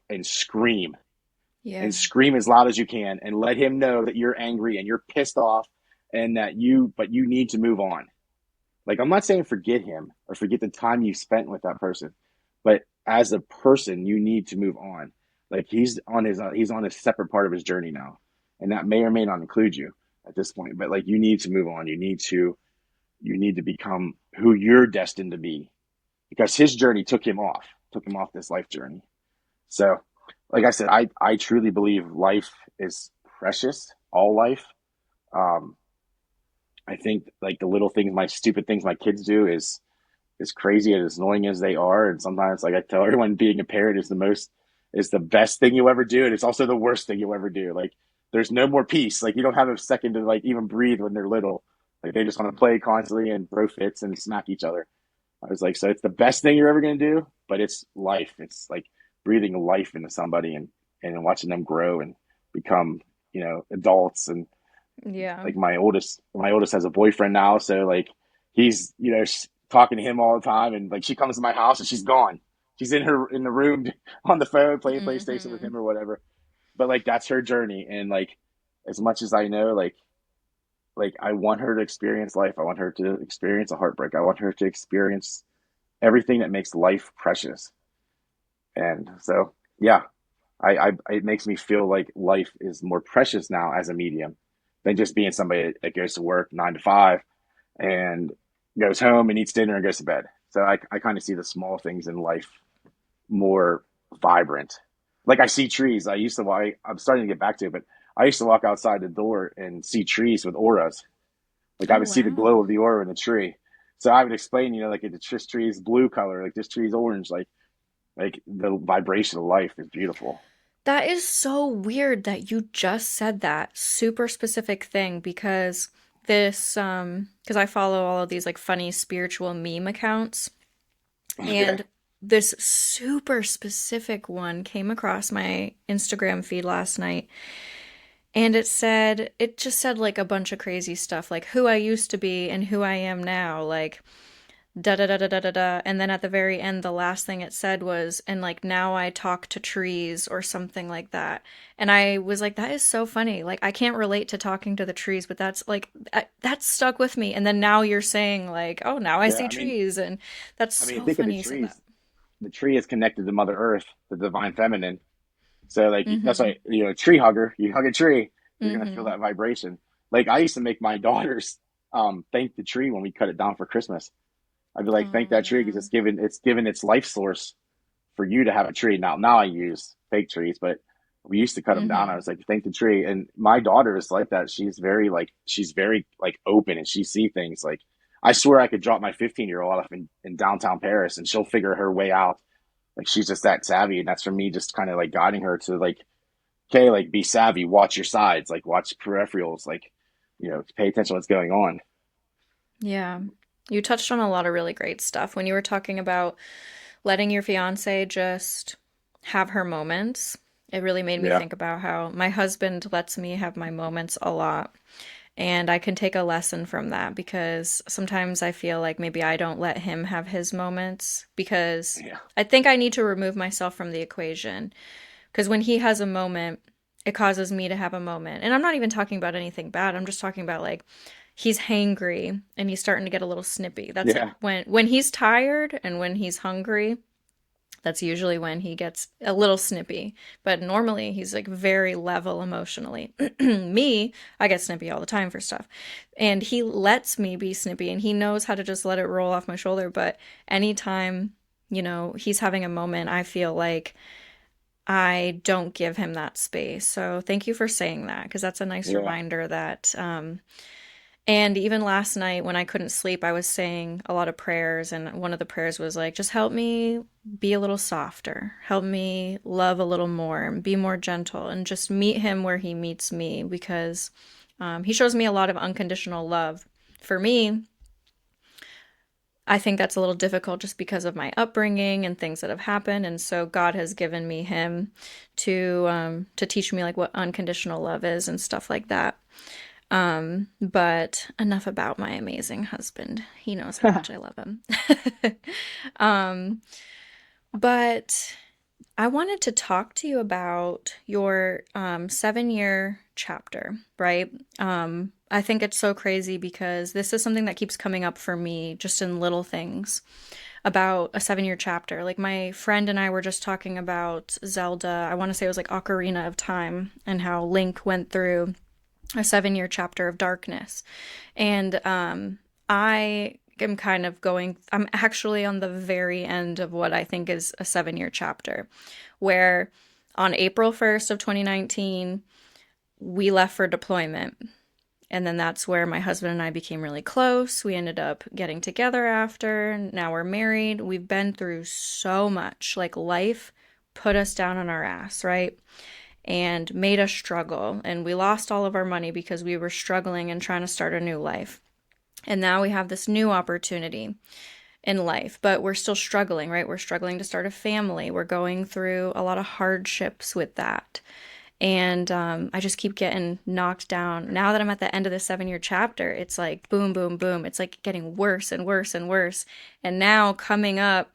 Yeah. and scream as loud as you can, and let him know that you're angry and you're pissed off, and that but you need to move on. Like, I'm not saying forget him or forget the time you spent with that person, but as a person, you need to move on. Like he's on a separate part of his journey now, and that may or may not include you at this point. But like, you need to move on. You need to become who you're destined to be, because his journey took him off this life journey. So, like I said, I truly believe life is precious, all life. Um, I think like the little things, my stupid things my kids do is as crazy and as annoying as they are. And sometimes, like I tell everyone, being a parent is the best thing you'll ever do, and it's also the worst thing you'll ever do. Like, there's no more peace. Like, you don't have a second to like even breathe when they're little. Like, they just want to play constantly and throw fits and smack each other. I was like, so it's the best thing you're ever going to do, but it's life. It's like breathing life into somebody, and watching them grow and become, adults. And Yeah. like my oldest has a boyfriend now, so like he's talking to him all the time, and like she comes to my house and she's gone. She's in the room on the phone playing PlayStation with Mm-hmm. him or whatever. But like, that's her journey, and like, as much as I know, like I want her to experience life. I want her to experience a heartbreak. I want her to experience everything that makes life precious. And so, yeah, I it makes me feel like life is more precious now as a medium than just being somebody that goes to work 9 to 5 and goes home and eats dinner and goes to bed. So I kind of see the small things in life more vibrant. Like, I see trees. I'm starting to get back to it, but I used to walk outside the door and see trees with auras. Like, I Oh, would see the glow wow. of the aura in the tree. So I would explain, like, this tree is blue color, like this tree is orange, like the vibration of life is beautiful. That is so weird that you just said that super specific thing because because I follow all of these like funny spiritual meme accounts, Okay. and this super specific one came across my Instagram feed last night, and it just said like a bunch of crazy stuff like who I used to be and who I am now, like da da da da da da da. And then at the very end, the last thing it said was, and like now I talk to trees or something like that. And I was like, that is so funny. Like, I can't relate to talking to the trees, but that's like, that's stuck with me. And then now you're saying, like, oh, now I Yeah. see trees. And that's I mean, so think of the funny you said that. trees. The tree is connected to Mother Earth, the divine feminine. So like, Mm that's hmm. why, tree hugger. You hug a tree, you're Mm gonna feel hmm. that vibration. Like, I used to make my daughters thank the tree when we cut it down for Christmas. I'd be like, thank Oh, that tree because yeah. it's given its life source for you to have a tree. Now I use fake trees, but we used to cut them Mm down. I hmm. was like, thank the tree. And my daughter is like that. She's very like open, and she see things. Like, I swear I could drop my 15-year-old off in downtown Paris and she'll figure her way out. Like, she's just that savvy. And that's for me just kind of like guiding her to like, okay, like, be savvy, watch your sides, like watch peripherals, like, pay attention to what's going on. Yeah. You touched on a lot of really great stuff when you were talking about letting your fiance just have her moments. It really made me Yeah. think about how my husband lets me have my moments a lot. And I can take a lesson from that because sometimes I feel like maybe I don't let him have his moments because Yeah. I think I need to remove myself from the equation. Because when he has a moment, it causes me to have a moment. And I'm not even talking about anything bad. I'm just talking about like he's hangry and he's starting to get a little snippy. That's like Yeah. when he's tired and when he's hungry, that's usually when he gets a little snippy. But normally he's like very level emotionally. Me, I get snippy all the time for stuff. And he lets me be snippy and he knows how to just let it roll off my shoulder. But anytime, he's having a moment, I feel like I don't give him that space. So thank you for saying that because that's a nice Yeah. reminder that And even last night when I couldn't sleep, I was saying a lot of prayers. And one of the prayers was like, just help me be a little softer, help me love a little more, and be more gentle, and just meet him where he meets me because he shows me a lot of unconditional love. For me, I think that's a little difficult just because of my upbringing and things that have happened, and so God has given me him to teach me like what unconditional love is and stuff like that. But enough about my amazing husband. He knows how much I love him. um, but I wanted to talk to you about your 7 year chapter, right? I think it's so crazy because this is something that keeps coming up for me just in little things about a 7 year chapter. Like my friend and I were just talking about Zelda. I want to say it was like Ocarina of Time and how Link went through a 7 year chapter of darkness. And I am kind of going, I'm actually on the very end of what I think is a 7 year chapter, where on April 1st of 2019, we left for deployment. And then that's where my husband and I became really close. We ended up getting together after. Now we're married. We've been through so much. Like life put us down on our ass, right? And made us struggle. And we lost all of our money because we were struggling and trying to start a new life. And now we have this new opportunity in life, but we're still struggling, right? We're struggling to start a family. We're going through a lot of hardships with that. And I just keep getting knocked down. Now that I'm at the end of the 7 year chapter, it's like boom, boom, boom. It's like getting worse and worse and worse. And now coming up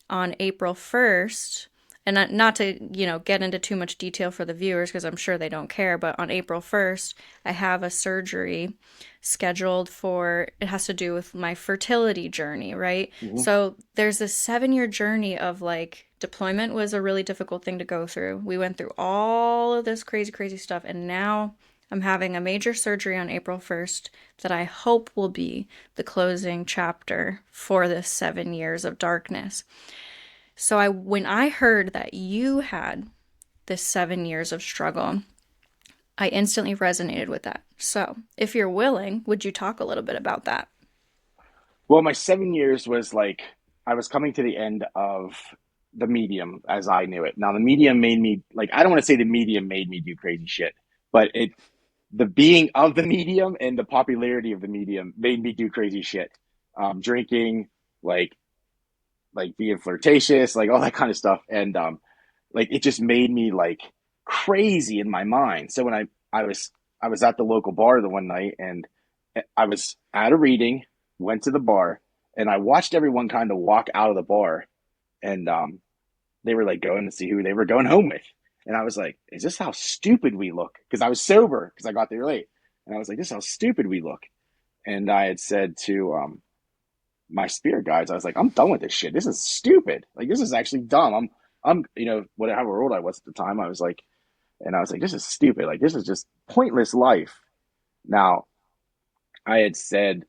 on April 1st, and not to, get into too much detail for the viewers because I'm sure they don't care, but on April 1st, I have a surgery scheduled for, it has to do with my fertility journey, right? Mhm. So there's this 7 year journey of like, deployment was a really difficult thing to go through. We went through all of this crazy, crazy stuff, and now I'm having a major surgery on April 1st that I hope will be the closing chapter for this 7 years of darkness. So when I heard that you had this 7 years of struggle, I instantly resonated with that. So if you're willing, would you talk a little bit about that? Well, my 7 years was like I was coming to the end of the medium as I knew it. Now, the medium made me like I don't want to say the medium made me do crazy shit, but the being of the medium and the popularity of the medium made me do crazy shit. Drinking, like being flirtatious, like all that kind of stuff, and like it just made me like crazy in my mind. So when I was at the local bar the one night, and I was at a reading, went to the bar, and I watched everyone kind of walk out of the bar, and they were like going to see who they were going home with, and I was like, "Is this how stupid we look?" Because I was sober because I got there late, and I was like, "This is how stupid we look." And I had said to my spirit guides, I was like, "I'm done with this shit. This is stupid. Like this is actually dumb. I'm whatever old I was at the time, I was like, and I was like, this is stupid. Like this is just pointless life." Now, I had said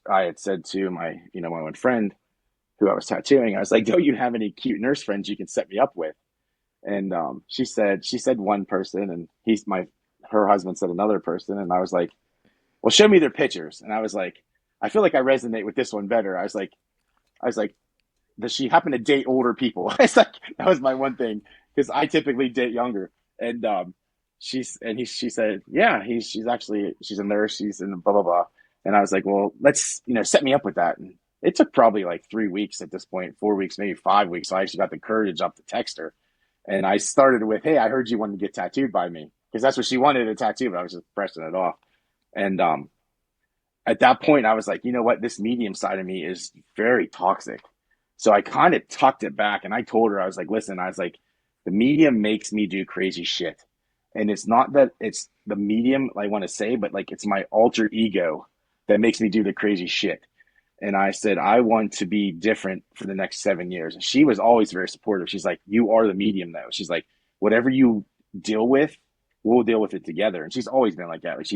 I had said to my one friend who I was tattooing, I was like, "Don't you have any cute nurse friends you can set me up with?" And she said one person, and her husband said another person, and I was like, "Well, show me their pictures." And I was like, I feel like I resonate with this one better. I was like, does she happen to date older people? It's like that was my one thing because I typically date younger. And she said, yeah, she's a nurse, she's in blah blah blah. And I was like, well, let's set me up with that. And it took probably like 3 weeks at this point, 4 weeks, maybe 5 weeks. So I actually got the courage up to text her, and I started with, "Hey, I heard you wanted to get tattooed by me," because that's what she wanted, a tattoo, but I was just pressing it off. And at that point, I was like, you know what? This medium side of me is very toxic. So I kind of tucked it back, and I told her, I was like, listen, I was like, the medium makes me do crazy shit. And it's not that it's the medium I want to say, but like it's my alter ego that makes me do the crazy shit. And I said, I want to be different for the next 7 years. And she was always very supportive. She's like, you are the medium, though. She's like, whatever you deal with, we'll deal with it together. And she's always been like that. Like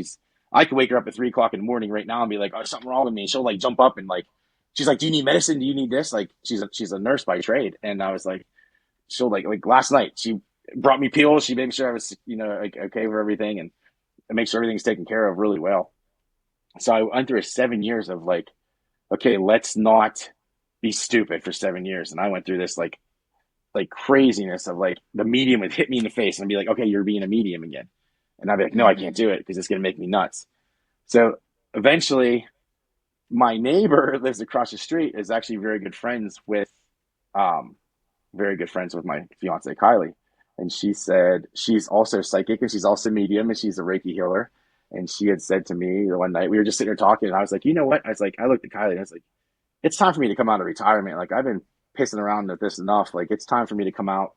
I could wake her up at 3 o'clock in the morning right now and be like, "Oh, something wrong with me." And she'll like jump up and like, she's like, "Do you need medicine? Do you need this?" Like she's a nurse by trade. And I was like, she'll like last night she brought me pills. She made sure I was like okay for everything, and make sure everything's taken care of really well. So I went through 7 years of like, okay, let's not be stupid for 7 years. And I went through this like craziness of like the medium would hit me in the face and I'd be like, okay, you're being a medium again. And I'd be like, no, I can't Mm-hmm. do it because it's going to make me nuts. So eventually, my neighbor lives across the street is actually um, very good friends with my fiance Kylie, and she said she's also psychic and she's also medium and she's a Reiki healer. And she had said to me one night we were just sitting there talking, and I was like, you know what? I was like, I looked at Kylie and I was like, it's time for me to come out of retirement. Like I've been pissing around with this enough. Like it's time for me to come out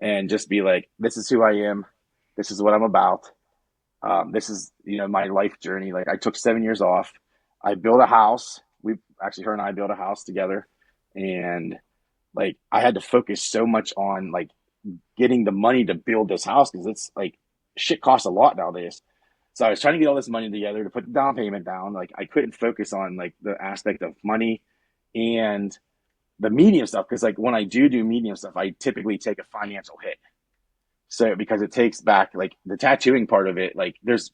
and just be like, this is who I am. This is what I'm about. This is, my life journey. Like I took 7 years off. I built a house. We actually, her and I built a house together. And like, I had to focus so much on like getting the money to build this house because it's like shit costs a lot nowadays. So I was trying to get all this money together to put the down payment down. Like I couldn't focus on like the aspect of money and the medium stuff because like when I do medium stuff, I typically take a financial hit. So because it takes back like the tattooing part of it, like there's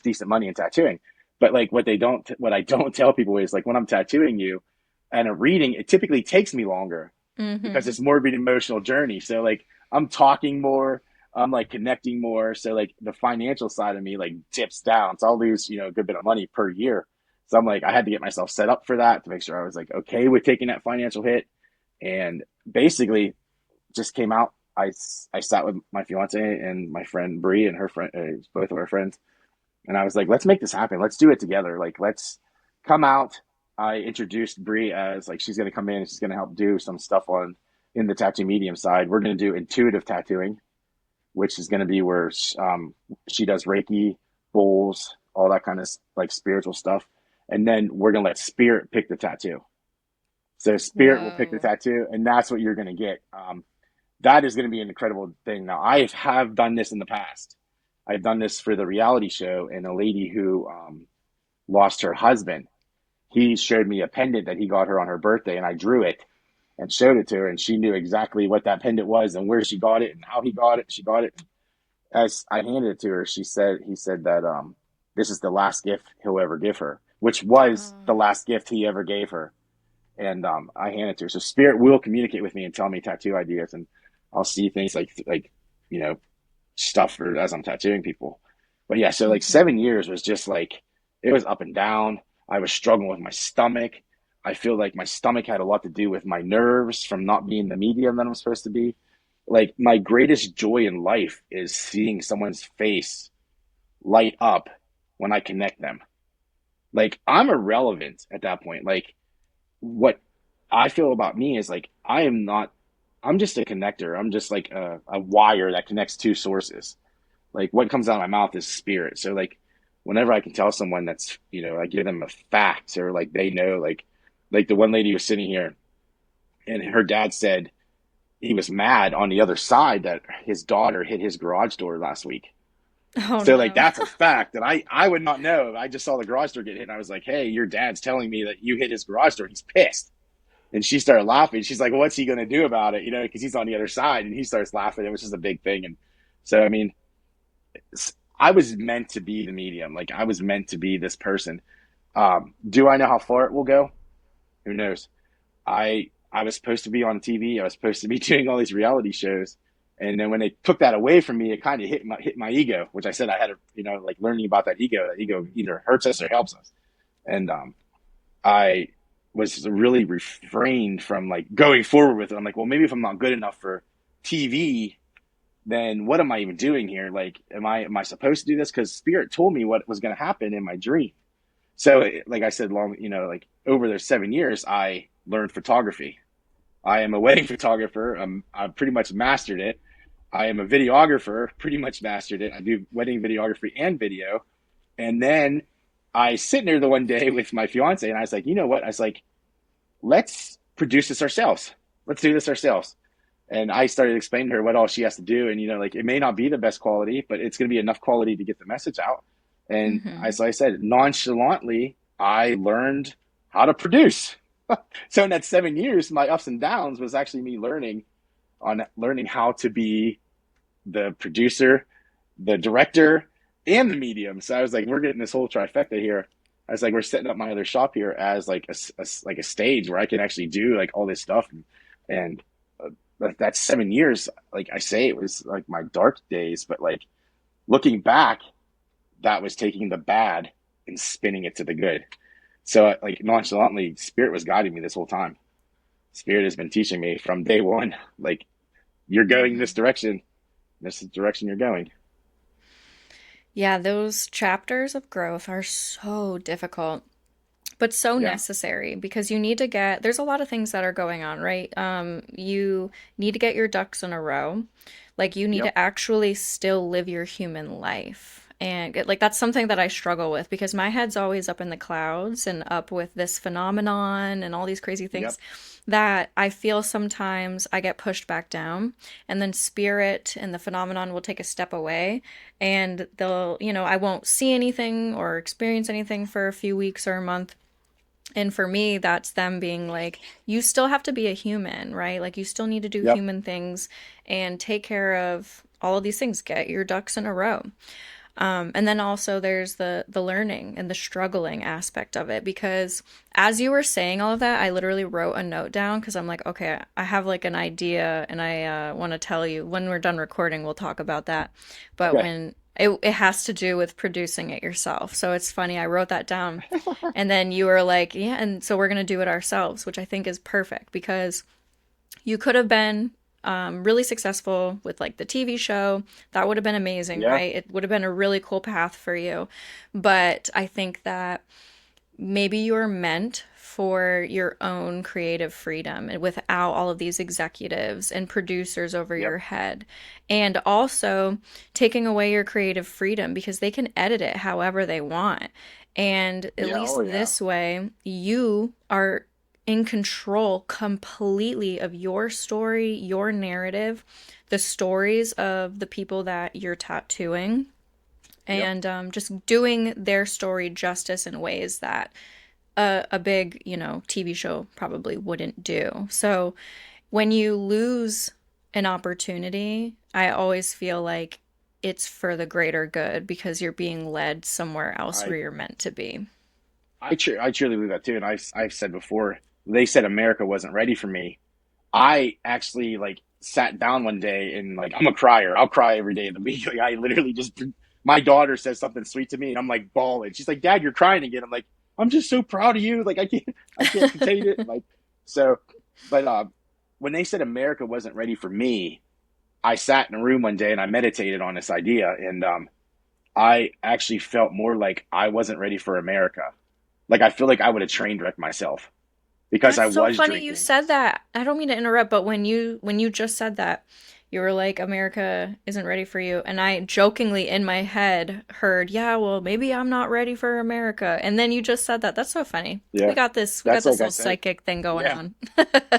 decent money in tattooing, but like what I don't tell people is like when I'm tattooing you and a reading, it typically takes me longer because Mm-hmm. it's more of an emotional journey. So like I'm talking more, I'm like connecting more. So like the financial side of me like dips down. So I'll lose, a good bit of money per year. So I'm like, I had to get myself set up for that to make sure I was like okay with taking that financial hit. And basically just came out. I sat with my fiance and my friend Bree and her friend, both of our friends, and I was like, let's make this happen. Let's do it together. Like, let's come out. I introduced Bree as like she's going to come in and she's going to help do some stuff on in the tattoo medium side. We're going to do intuitive tattooing, which is going to be where she does Reiki, bowls, all that kind of like spiritual stuff, and then we're going to let spirit pick the tattoo. So spirit will pick the Whoa. tattoo, and that's what you're going to get. That is going to be an incredible thing. Now, I have done this in the past. I've done this for the reality show, and a lady who lost her husband. He showed me a pendant that he got her on her birthday, and I drew it and showed it to her, and she knew exactly what that pendant was and where she got it and how he got it. She got it. As I handed it to her, he said that this is the last gift he'll ever give her, which was Oh. the last gift he ever gave her. And I hand it to her. So spirit will communicate with me and tell me tattoo ideas, and I'll see things like you know stuff for, as I'm tattooing people. But yeah, so like Mm-hmm. 7 years was just like it was up and down. I was struggling with my stomach. I feel like my stomach had a lot to do with my nerves from not being the medium that I'm supposed to be. Like my greatest joy in life is seeing someone's face light up when I connect them. Like I'm irrelevant at that point. Like what I feel about me is like I am not. I'm just a connector. I'm just like a wire that connects two sources. Like what comes out of my mouth is spirit. So like whenever I can tell someone that's I give them a fact or like they know like the one lady was sitting here and her dad said he was mad on the other side that his daughter hit his garage door last week. Oh So like no. that's a fact that I would not know. I just saw the garage door get hit and I was like, hey, your dad's telling me that you hit his garage door. He's pissed. And she started laughing. She's like, well, what's he going to do about it? Because he's on the other side. And he starts laughing. It was just a big thing. And so, I mean, I was meant to be the medium. Like, I was meant to be this person. Do I know how far it will go? Who knows? I was supposed to be on TV. I was supposed to be doing all these reality shows. And then when they took that away from me, it kind of hit my ego, which I said I had to, like learning about that ego. That ego either hurts us or helps us. And I was really refrained from like going forward with it. I'm like, well, maybe if I'm not good enough for TV, then what am I even doing here? Like, am I supposed to do this? Because Spirit told me what was going to happen in my dream. So, like I said, like over those 7 years, I learned photography. I am a wedding photographer. I've pretty much mastered it. I am a videographer, pretty much mastered it. I do wedding videography and video. And then I sit there the one day with my fiance, and I was like, you know what? I was like, let's produce this ourselves. Let's do this ourselves. And I started explaining to her what all she has to do. And, like it may not be the best quality, but it's going to be enough quality to get the message out. And Mm-hmm. as I said, nonchalantly, I learned how to produce. So in that 7 years, my ups and downs was actually me learning how to be the producer, the director, and the medium. So I was like, we're getting this whole trifecta here. I was like, we're setting up my other shop here as like like a stage where I can actually do like all this stuff, and that's 7 years. Like I say, it was like my dark days, but like looking back, that was taking the bad and spinning it to the good. So like nonchalantly, Spirit was guiding me this whole time. Spirit has been teaching me from day one, like you're going this Mhm. direction. This is the direction you're going. Yeah, those chapters of growth are so difficult, but so Yeah. necessary because you need to get, there's a lot of things that are going on, right? You need to get your ducks in a row. Like you need Yep. to actually still live your human life. And like that's something that I struggle with because my head's always up in the clouds and up with this phenomenon and all these crazy Yep. things that I feel sometimes I get pushed back down, and then spirit and the phenomenon will take a step away, and they'll, I won't see anything or experience anything for a few weeks or a month. And for me, that's them being like, you still have to be a human, right? Like, you still need to do Yep. human things and take care of all of these things. Get your ducks in a row. And then also there's the learning and the struggling aspect of it because as you were saying all of that, I literally wrote a note down because I'm like, okay, I have like an idea and I want to tell you when we're done recording, we'll talk about that. But Okay. when it has to do with producing it yourself. So it's funny, I wrote that down and then you were like, yeah, and so we're going to do it ourselves, which I think is perfect because you could have been really successful with like the TV show. That would have been amazing, Yeah. right? It would have been a really cool path for you. But I think that maybe you're meant for your own creative freedom and without all of these executives and producers over Yep. your head. And also taking away your creative freedom because they can edit it however they want. And at Yeah. Oh least yeah. this way, you are in control completely of your story, your narrative, the stories of the people that you're tattooing, Yep. and just doing their story justice in ways that a big, TV show probably wouldn't do. So when you lose an opportunity, I always feel like it's for the greater good because you're being led somewhere else I where you're meant to be. I truly believe that too. And I've said before, they said America wasn't ready for me. I actually like sat down one day and like I'm a crier. I'll cry every day of the week. Like I literally just my daughter says something sweet to me and I'm like bawling. She's like, "Dad, you're crying again." I'm like, "I'm just so proud of you." Like I can't contain it. Like so, but when they said America wasn't ready for me, I sat in a room one day and I meditated on this idea, and I actually felt more like I wasn't ready for America. Like I feel like I would have train wrecked myself because That's I so was funny you drinking. said that. I don't mean to interrupt, but when you just said that, you were like America isn't ready for you, and I jokingly in my head heard, "Yeah, well, maybe I'm not ready for America." And then you just said that. That's so funny. We Yeah, got this we got that's this like I little said. psychic thing going Yeah. on.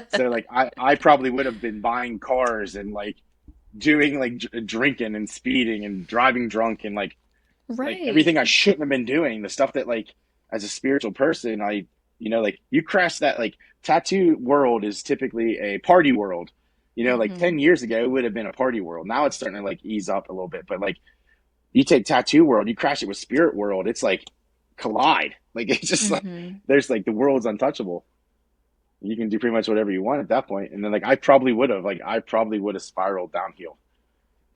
So like I probably would have been buying cars and like doing like drinking and speeding and driving drunk and like Right. everything I shouldn't have been doing. The stuff that like as a spiritual person, like you crash that like tattoo world is typically a party world. Like Hmm. 10 years ago it would have been a party world. Now it's starting to like ease up a little bit, but like you take tattoo world, you crash it with spirit world, it's like collide. Like it's just like Hmm. there's like the world's untouchable. You can do pretty much whatever you want at that point. And then I probably would have spiraled downhill.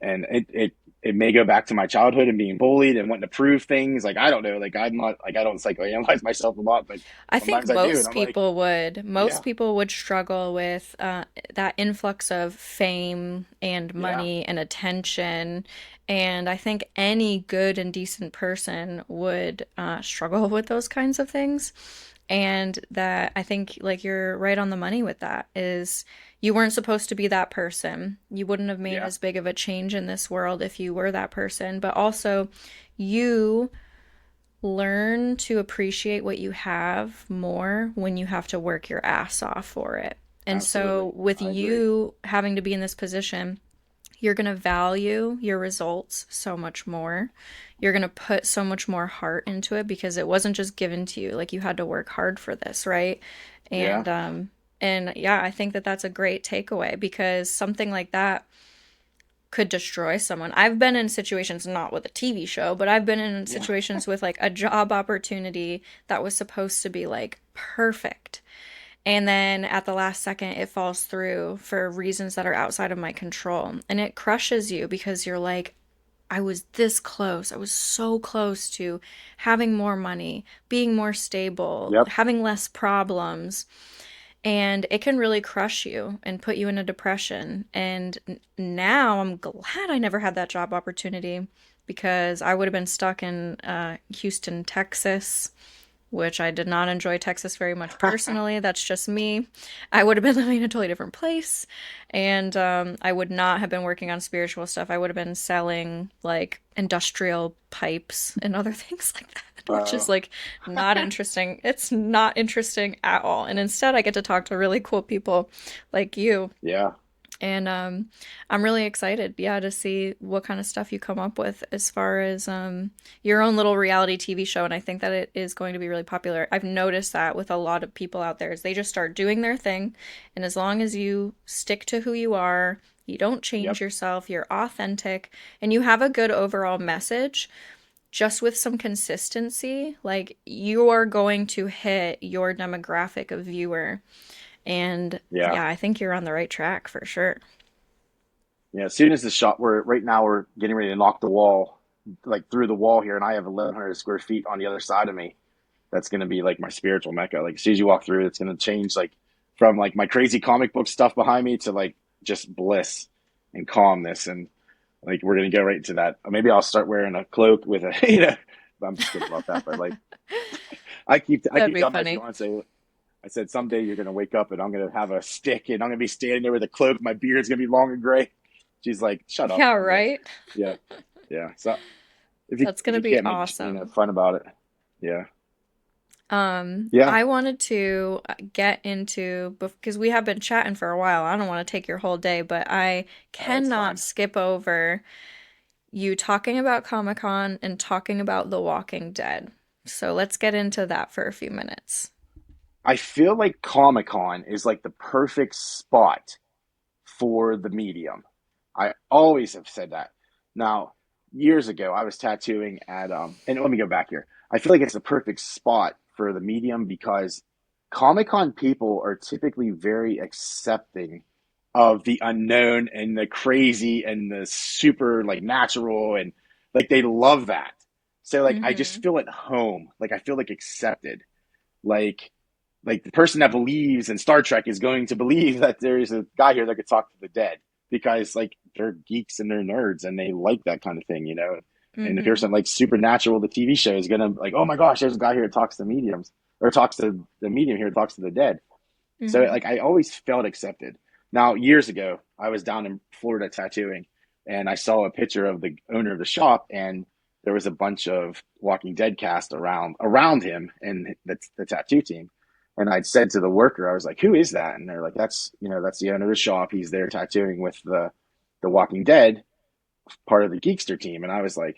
And it may go back to my childhood and being bullied and wanting to prove things. Like I don't know. Like I'm not like I don't psychoanalyze myself a lot, but I think sometimes I do. And I'm like, most yeah, people would struggle with that influx of fame and yeah, money and attention. And I think any good and decent person would struggle with those kinds of things. And that I think like you're right on the money with that is you weren't supposed to be that person. You wouldn't have made yeah, as big of a change in this world if you were that person. But also you learn to appreciate what you have more when you have to work your ass off for it. And absolutely. so, with I agree. you having to be in this position, you're going to value your results so much more. You're going to put so much more heart into it because it wasn't just given to you. Like you had to work hard for this, right? Yeah, And yeah, I think that that's a great takeaway because something like that could destroy someone. I've been in situations, not with a TV show, but I've been in Yeah. situations with like a job opportunity that was supposed to be like perfect. And then at the last second, it falls through for reasons that are outside of my control. And it crushes you because you're like, I was this close. I was so close to having more money, being more stable, Yep. having less problems. And it can really crush you and put you in a depression. And now I'm glad I never had that job opportunity because I would have been stuck in Houston, Texas, which I did not enjoy Texas very much personally. That's just me. I would have been living in a totally different place. And I would not have been working on spiritual stuff. I would have been selling like industrial pipes and other things like that, which is Uh, like not interesting. It's not interesting at all. And instead, I get to talk to really cool people like you. yeah. And I'm really excited, yeah, to see what kind of stuff you come up with as far as your own little reality TV show. And I think that it is going to be really popular. I've noticed that with a lot of people out there is they just start doing their thing. And as long as you stick to who you are, you don't change Yep. yourself, you're authentic, and you have a good overall message, just with some consistency, like you are going to hit your demographic of viewer. And Yeah. yeah, I think you're on the right track for sure. Yeah. As soon as the shop, we're right now we're getting ready to knock the wall, like through the wall here, and I have 1,100 square feet on the other side of me. That's going to be like my spiritual mecca. Like as soon as you walk through, it's going to change like from like my crazy comic book stuff behind me to like just bliss and calmness, and like we're going to go right into that. Maybe I'll start wearing a cloak with a I'm just kidding about that, but like I That'd keep be telling my funny. fiance, I said someday you're going to wake up and I'm going to have a stick and I'm going to be standing there with a cloak. My beard's going to be long and gray. She's like, shut up. Yeah, I'm like, right? yeah, yeah. So That's if gonna you be can't make awesome. fun about it, yeah, yeah, I wanted to get into because we have been chatting for a while. I don't want to take your whole day, but I it's cannot fine. skip over you talking about Comic-Con and talking about The Walking Dead. So let's get into that for a few minutes. I feel like Comic Con is like the perfect spot for the medium. I always have said that. Now, years ago, I was tattooing at and let me go back here. I feel like it's the perfect spot for the medium because Comic Con people are typically very accepting of the unknown and the crazy and the super like natural and like they love that. So like I just Mm-hmm. feel at home. Like I feel like accepted. Like like the person that believes in Star Trek is going to believe that there is a guy here that could talk to the dead because like they're geeks and they're nerds and they like that kind of thing, you know. And if you're Mm-hmm. something like Supernatural, the TV show is gonna like, oh my gosh, there's a guy here that talks to mediums or talks to the medium here, talks to the dead. So Mm-hmm. like I always felt accepted. Now years ago, I was down in Florida tattooing, and I saw a picture of the owner of the shop, and there was a bunch of Walking Dead cast around him and the tattoo team. And I'd said to the worker, I was like, "Who is that?" And they're like, "That's that's the owner of the shop. He's there tattooing with the Walking Dead part of the Geekster team." And I was like,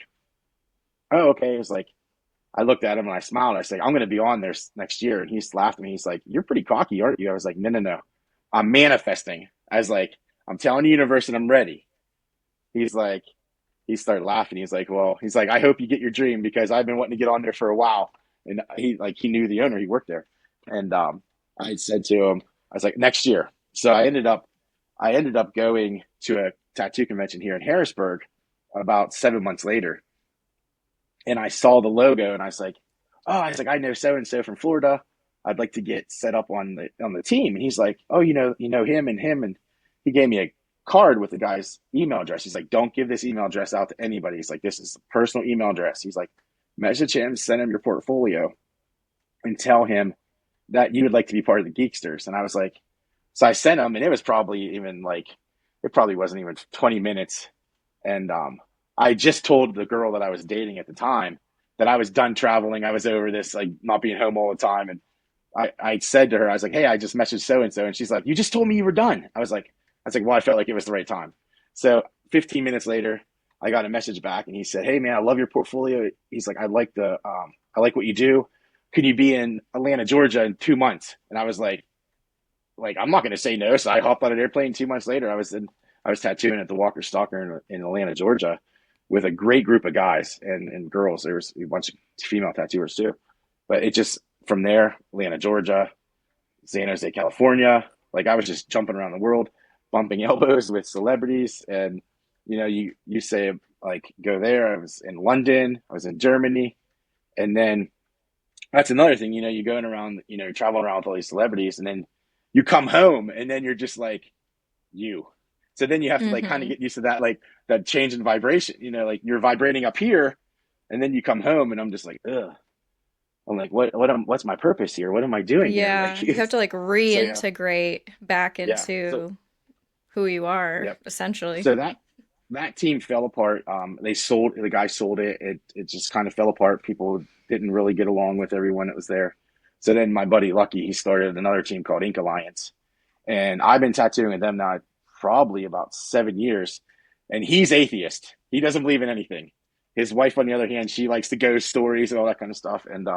"Oh, okay." It was like I looked at him and I smiled. I said, "I'm going to be on there next year." And he just laughed at me. He's like, "You're pretty cocky, aren't you?" I was like, "No, no, no. I'm manifesting." I was like, "I'm telling the universe and I'm ready." He's like, he started laughing. He's like, "Well," he's like, "I hope you get your dream because I've been wanting to get on there for a while." And he knew the owner. He worked there. And I said to him, I was like, "Next year." So I ended up going to a tattoo convention here in Harrisburg about 7 months later, and I saw the logo and I was like, "Oh," I was like, "I know so and so from Florida. I'd like to get set up on the team." And he's like, "Oh, you know him and him." And he gave me a card with the guy's email address. He's like, "Don't give this email address out to anybody." He's like, "This is a personal email address." He's like, "Message him, send him your portfolio, and tell him that you would like to be part of the Geeksters." And I was like, so I sent him, and it was probably even like, it probably wasn't even 20 minutes. And I just told the girl that I was dating at the time that I was done traveling. I was over this, like not being home all the time. And I said to her, I was like, "Hey, I just messaged so and so." And she's like, "You just told me you were done." I was like, "Well, I felt like it was the right time." So 15 minutes later, I got a message back and he said, "Hey man, I love your portfolio." He's like, I like what you do. Can you be in Atlanta, Georgia in 2 months?" And I was like, I'm not going to say no. So I hopped on an airplane. 2 months later, I was in I was tattooing at the Walker Stalker in Atlanta, Georgia, with a great group of guys and girls. There was a bunch of female tattooers too. But it just from there, Atlanta, Georgia, San Jose, California. Like I was just jumping around the world, bumping elbows with celebrities. And you say like go there. I was in London, I was in Germany, and then that's another thing. You're going around, you're traveling around with all these celebrities, and then you come home, and then you're just like you. So then you have to like kind of Mm-hmm. get used to that, like that change in vibration. Like you're vibrating up here, and then you come home, and I'm just like, ugh. I'm like, what's my purpose here? What am I doing here? Like, Yeah, you have to like so yeah, reintegrate back yeah. So into who you are, yep. essentially. So that team fell apart. The guy sold it. It just kind of fell apart. People didn't really get along with everyone that was there. So then my buddy Lucky, he started another team called Ink Alliance, and I've been tattooing with them now probably about 7 years. And he's atheist. He doesn't believe in anything. His wife, on the other hand, she likes the ghost stories and all that kind of stuff. And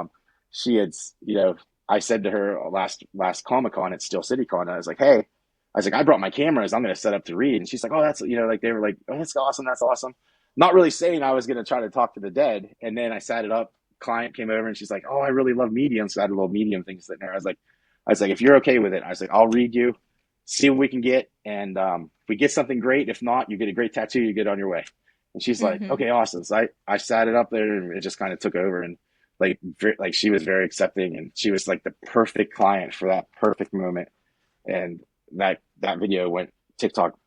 she had, I said to her last Comic Con at Steel City Con, I was like, hey, I was like, I brought my cameras. I'm going to set up to read. And she's like, oh, that's, like they were like, oh, that's awesome. That's awesome. Not really saying I was going to try to talk to the dead. And then I sat it up. Client came over and she's like, oh, I really love medium. So I had a little medium thing sitting there. I was like, if you're okay with it, I was like, I'll read you, see what we can get. And if we get something great, if not, you get a great tattoo, you get on your way. And she's like, Mm-hmm. okay, awesome. So I sat it up there and it just kind of took over. And like she was very accepting, and she was like the perfect client for that perfect moment. And that video went TikTok.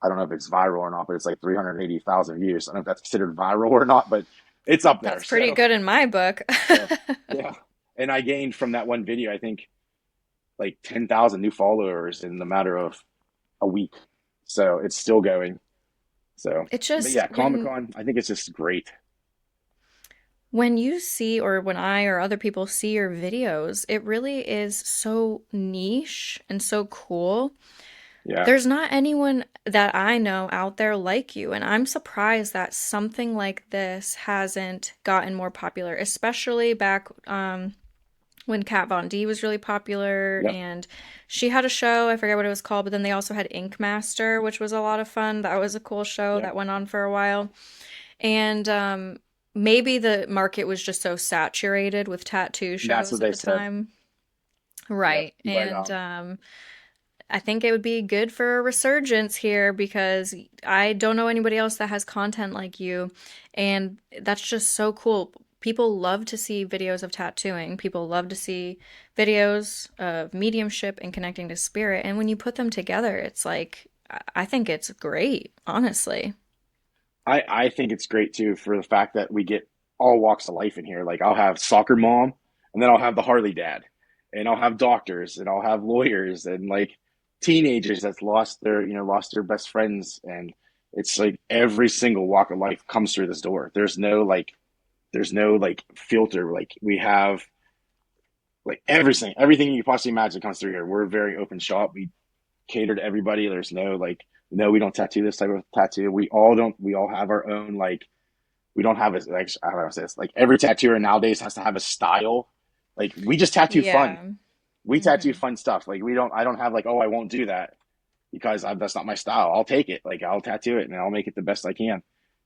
I don't know if it's viral or not, but it's like 380,000 views. I don't know if that's considered viral or not, but it's up there. That's pretty So good in my book. yeah, yeah. And I gained from that one video, I think, like 10,000 new followers in the matter of a week. So it's still going. So, It but just yeah, Comic Con, I think it's just great. when you see, or when I or other people see your videos, it really is so niche and so cool. Yeah. There's not anyone that I know out there like you, and I'm surprised that something like this hasn't gotten more popular, especially back when Kat Von D was really popular, Yep. and she had a show, I forget what it was called, but then they also had Ink Master, which was a lot of fun. That was a cool show Yep. that went on for a while. And maybe the market was just so saturated with tattoo That's shows what at they the said. time. Yep. Right. But And I think it would be good for a resurgence here because I don't know anybody else that has content like you. And that's just so cool. People love to see videos of tattooing. People love to see videos of mediumship and connecting to spirit. And when you put them together, it's like, I think it's great, honestly. I think it's great too for the fact that we get all walks of life in here. Like I'll have soccer mom, and then I'll have the Harley dad, and I'll have doctors, and I'll have lawyers, and like teenagers that's lost their best friends, and it's like every single walk of life comes through this door. There's no like filter. Like we have like everything you possibly imagine comes through here. We're a very open shop. We cater to everybody. There's no like, no, we don't tattoo this type of tattoo. We all have our own, like, we don't have a, like, I don't know how to say this. Like every tattooer nowadays has to have a style. Like we just tattoo fun. Yeah. We tattoo Hmm. fun stuff. Like I don't have like, oh, I won't do that because that's not my style. I'll take it. Like I'll tattoo it and I'll make it the best I can.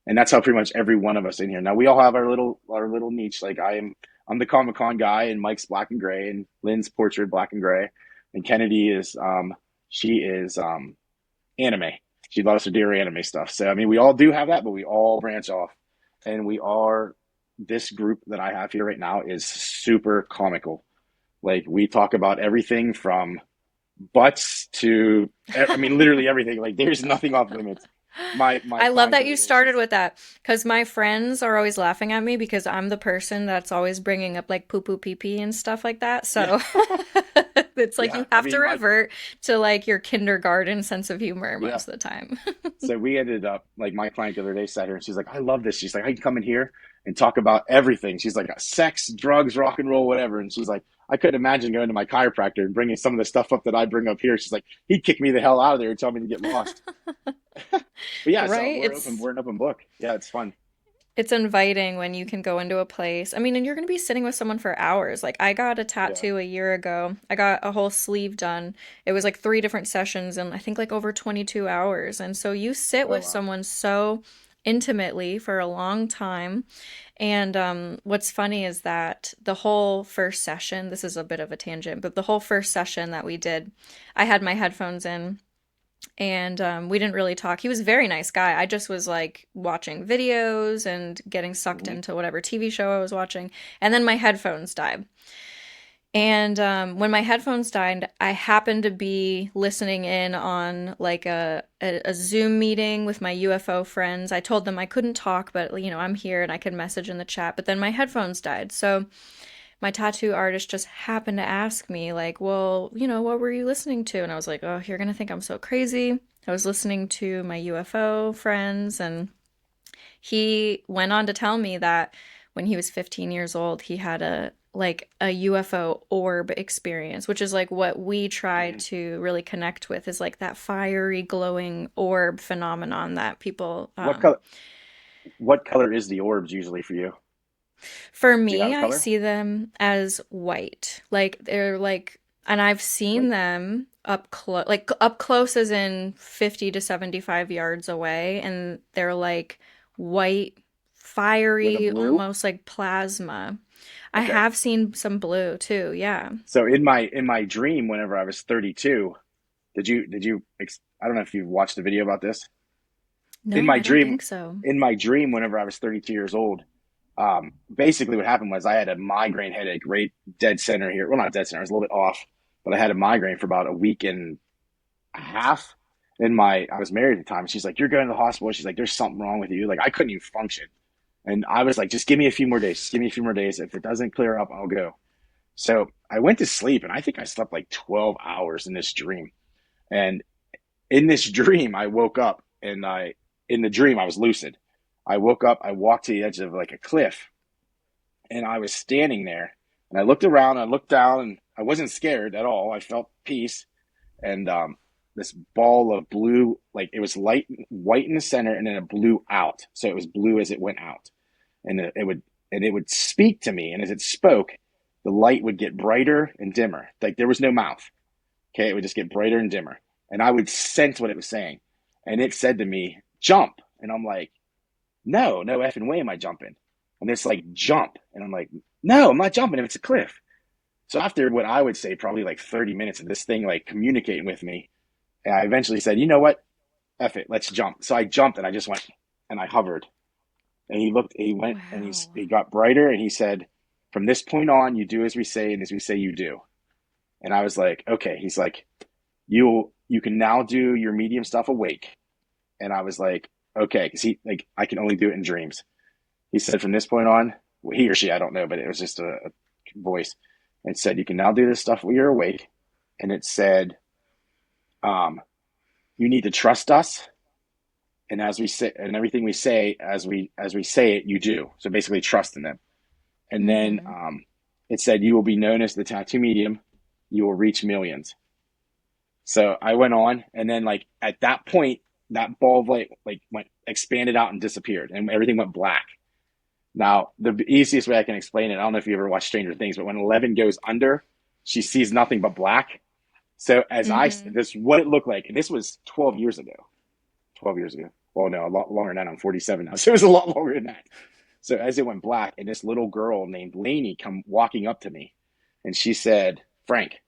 And that's how pretty much every one of us in here. Now we all have our little niche. Like I'm the Comic Con guy, and Mike's black and gray, and Lynn's portrait black and gray, and Kennedy is she is anime. She loves to do anime stuff. So I mean, we all do have that, but we all branch off, and we are this group that I have here right now is super comical. Like we talk about everything from butts to, I mean, literally everything. Like there's nothing off limits. My I love client the that other you day, started she's with that because my friends are always laughing at me because I'm the person that's always bringing up like poo poo pee pee and stuff like that. yeah, So it's like yeah. you I have to mean, revert to like your kindergarten sense of humor yeah. most of the time. So we ended up like my client the other day sat here and she's like, I love this. She's like, I can come in here and talk about everything. She's like, sex, drugs, rock and roll, whatever. And she's like, I couldn't imagine going to my chiropractor and bringing some of the stuff up that I bring up here. She's like, he'd kick me the hell out of there and tell me to get lost. But yeah, so Right? we're open. It's We're an open book. Yeah, it's fun. It's inviting when you can go into a place. I mean, and you're going to be sitting with someone for hours. Like, I got a Yeah. tattoo a year ago. I got a whole sleeve done. It was like three different sessions and I think like over 22 hours. And so you sit Oh with wow. someone so intimately for a long time. And what's funny is that the whole first session, this is a bit of a tangent, but the whole first session that we did, I had my headphones in and we didn't really talk. He was a very nice guy. I just was like watching videos and getting sucked Hmm. into whatever TV show I was watching. And then my headphones died. And when my headphones died, I happened to be listening in on like a Zoom meeting with my UFO friends. I told them I couldn't talk, but I'm here and I could message in the chat. But then my headphones died. So my tattoo artist just happened to ask me, like, well, what were you listening to? And I was like, oh, you're going to think I'm so crazy. I was listening to my UFO friends. And he went on to tell me that when he was 15 years old, he had a UFO orb experience, which is like what we try Hmm. to really connect with is like that fiery glowing orb phenomenon that people What color? What color is the orbs usually for you? For Do you have me, a I color? see them as white. Like they're like, and I've seen White. them up close, like up close as in 50 to 75 yards away, and they're like white, With a fiery, blue? almost like plasma. I Okay. have seen some blue too, yeah. So in my dream, whenever I was 32, I don't know if you've watched a video about this. In No, my I don't dream, think so. in my dream, whenever I was 32 years old, basically what happened was I had a migraine headache right dead center here. Well, not dead center, I was a little bit off, but I had a migraine for about a week and a half. I was married at the time. She's like, "You're going to the hospital." She's like, "There's something wrong with you." Like I couldn't even function, and I was like, "Just give me a few more days. Just give me a few more days. If it doesn't clear up, I'll go." So I went to sleep, and I think I slept like 12 hours in this dream. And in this dream, I woke up, in the dream, I was lucid. I woke up, I walked to the edge of like a cliff, and I was standing there. And I looked around, I looked down, and I wasn't scared at all. I felt peace. And this ball of blue, like it was light, white in the center, and then it blew out. So it was blue as it went out, and it would speak to me. And as it spoke, the light would get brighter and dimmer. Like there was no mouth. Okay, it would just get brighter and dimmer, and I would sense what it was saying. And it said to me, "Jump," and I'm like, "No, no effing way am I jumping." And it's like, "Jump," and I'm like, "No, I'm not jumping if it's a cliff." So after what I would say probably like 30 minutes of this thing like communicating with me, I eventually said, "You know what? Eff it, let's jump." So I jumped and I just went and I hovered. And he looked, he went and Wow. he got brighter and he said, "From this point on, you do as we say, and as we say, you do." And I was like, "Okay." He's like, "You can now do your medium stuff awake." And I was like, "Okay," because he like I can only do it in dreams. He said, "From this point on," well, he or she, I don't know, but it was just a voice, and said, "You can now do this stuff when you're awake." And it said, um, "You need to trust us, and as we say, and everything we say, as we say it, you do." So basically, trust in them. And then Mm-hmm. it said, "You will be known as the tattoo medium. You will reach millions." So I went on, and then like at that point, that ball of light like went expanded out and disappeared, and everything went black. Now, the easiest way I can explain it, I don't know if you ever watched Stranger Things, but when Eleven goes under, she sees nothing but black. So Mm-hmm. this what it looked like, and this was 12 years ago. 12 years ago. Well, no, a lot longer than that. I'm 47 now, so it was a lot longer than that. So as it went black, and this little girl named Lainey come walking up to me, and she said, "Frank,"